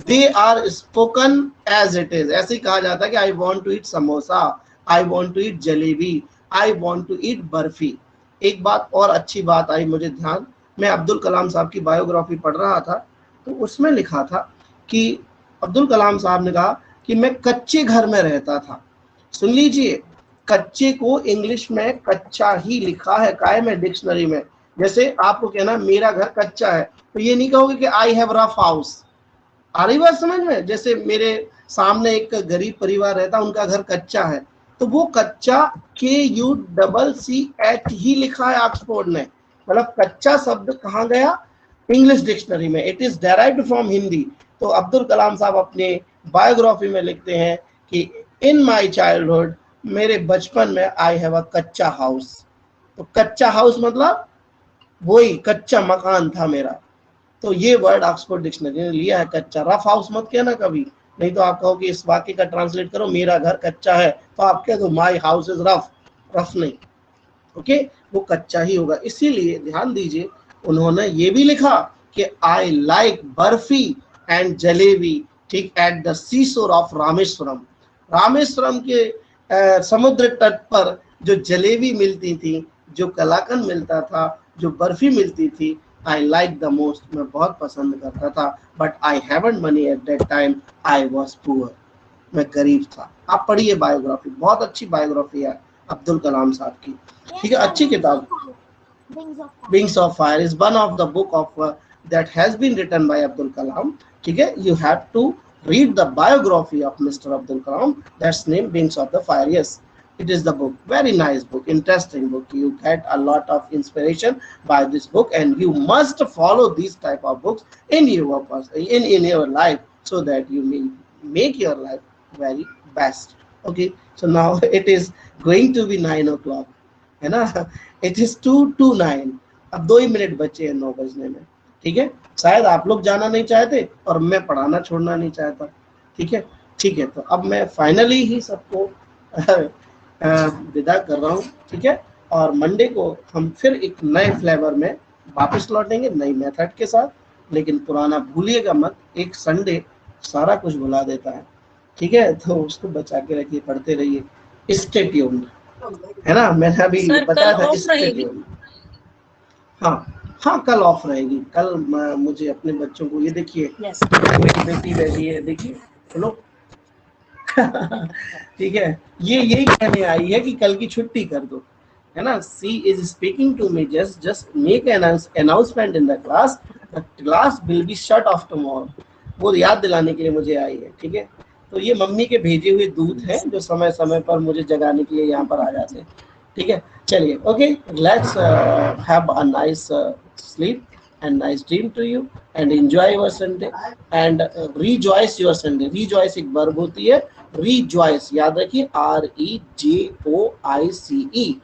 They are spoken as it is, ऐसे ही कहा जाता है कि I want to eat samosa, I want to eat jalebi, I want to eat barfi. एक बात और अच्छी बात आई मुझे ध्यान, मैं अब्दुल कलाम साहब की बायोग्राफी पढ़ रहा था, तो उसमें लिखा था कि अब्दुल कलाम साहब ने कहा कि मैं कच्चे घर में रहता था। सुन लीजिए, कच्चे को इंग्लिश में कच्चा ही लिखा है कायम है डिक्शनरी में। जैसे आपको कहना मेरा घर कच्चा है, तो ये नहीं कहोगे कि आई हैव रफ हाउस। आ रही बात समझ में? जैसे मेरे सामने एक गरीब परिवार रहता, उनका घर कच्चा है, तो वो कच्चा KUCCH ही लिखा है ऑक्सफोर्ड ने। मतलब कच्चा शब्द कहाँ गया? इंग्लिश डिक्शनरी में। It is derived from Hindi. तो अब्दुल कलाम साहब अपने बायोग्राफी में लिखते हैं कि इन माय चाइल्डहुड, मेरे बचपन में, आई हैव अ कच्चा हाउस। तो कच्चा हाउस मतलब वही कच्चा मकान था मेरा। तो ये वर्ड ऑक्सफोर्ड डिक्शनरी ने लिया है कच्चा। रफ हाउस मत कहना कभी, नहीं तो आप कहो कि इस वाक्य का ट्रांसलेट करो मेरा घर कच्चा है, तो आप कह दो my house is rough, rough नहीं, ओके, वो कच्चा ही होगा। इसीलिए ध्यान दीजिए, उन्होंने ये भी लिखा कि I like barfi and jalebi, ठीक, at the seashore of Rameswaram. Rameswaram के समुद्र तट पर जो जलेबी मिलती थी, जो कलाकंद मिलता था, जो बर्फी मिलती थी, आई लाइक द मोस्ट, मैं बहुत पसंद करता था। But I haven't money at that time, I was poor, मैं गरीब था। आप पढ़िए बायोग्राफी, बहुत अच्छी बायोग्राफी है अब्दुल कलाम साहब की, ठीक है, अच्छी किताब। Wings of Fire is one of the book of that has been written by Abdul Kalam. ठीक है, you have to read the biography of Mr. Abdul Kalam. That's named Wings of the Fire. Yes, it is the book. Very nice book, interesting book. You get a lot of inspiration by this book, and you must follow these type of books in your life, so that you may make your life very best. Okay, so now it is going to be 9 o'clock. है ना, इट इज 2:09, अब 2 ही मिनट बचे हैं 9 बजने में, ठीक है। शायद आप लोग जाना नहीं चाहते और मैं पढ़ाना छोड़ना नहीं चाहता, ठीक है, ठीक है। तो अब मैं फाइनली ही सबको विदा कर रहा हूँ, ठीक है। और मंडे को हम फिर एक नए फ्लेवर में वापस लौटेंगे, नई मेथड के साथ, लेकिन पुराना भूलिएगा मत, एक संडे सारा कुछ भुला देता है, ठीक है, तो उसको बचा के रखिए, पढ़ते रहिए, स्टे ट्यून्ड, है ना। मैंने अभी बताया था हाँ कल ऑफ रहेगी। कल मुझे अपने बच्चों को, ये देखिए मेरी बेटी बैठी है, देखिए चलो ठीक है, ये यही कहने आई है कि कल की छुट्टी कर दो, है ना। She is speaking to me, just make an announcement in the class, the class will be shut off tomorrow. वो याद दिलाने के लिए मुझे आई है, ठीक है। तो ये मम्मी के भेजे हुए दूत हैं जो समय समय पर मुझे जगाने के लिए यहाँ पर आ जाते हैं, ठीक है। चलिए, okay, let's have a nice sleep and nice dream to you and enjoy your Sunday and rejoice your Sunday। rejoice एक वर्ब होती है, rejoice याद रखिए, REJOICE।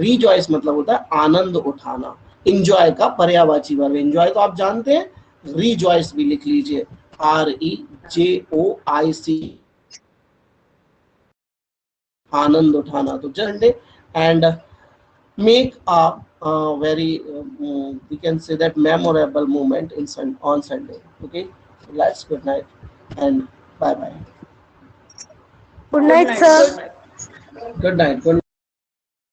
rejoice मतलब होता है आनंद उठाना। enjoy का पर्यायवाची वर्ब, enjoy तो आप जानते हैं, rejoice भी लिख लीजिए, REJOICE, आनंद उठाना। तो Sunday and make a very we can say that memorable moment on Sunday, okay। So let's good night and bye bye। Good night, sir. Good night. Good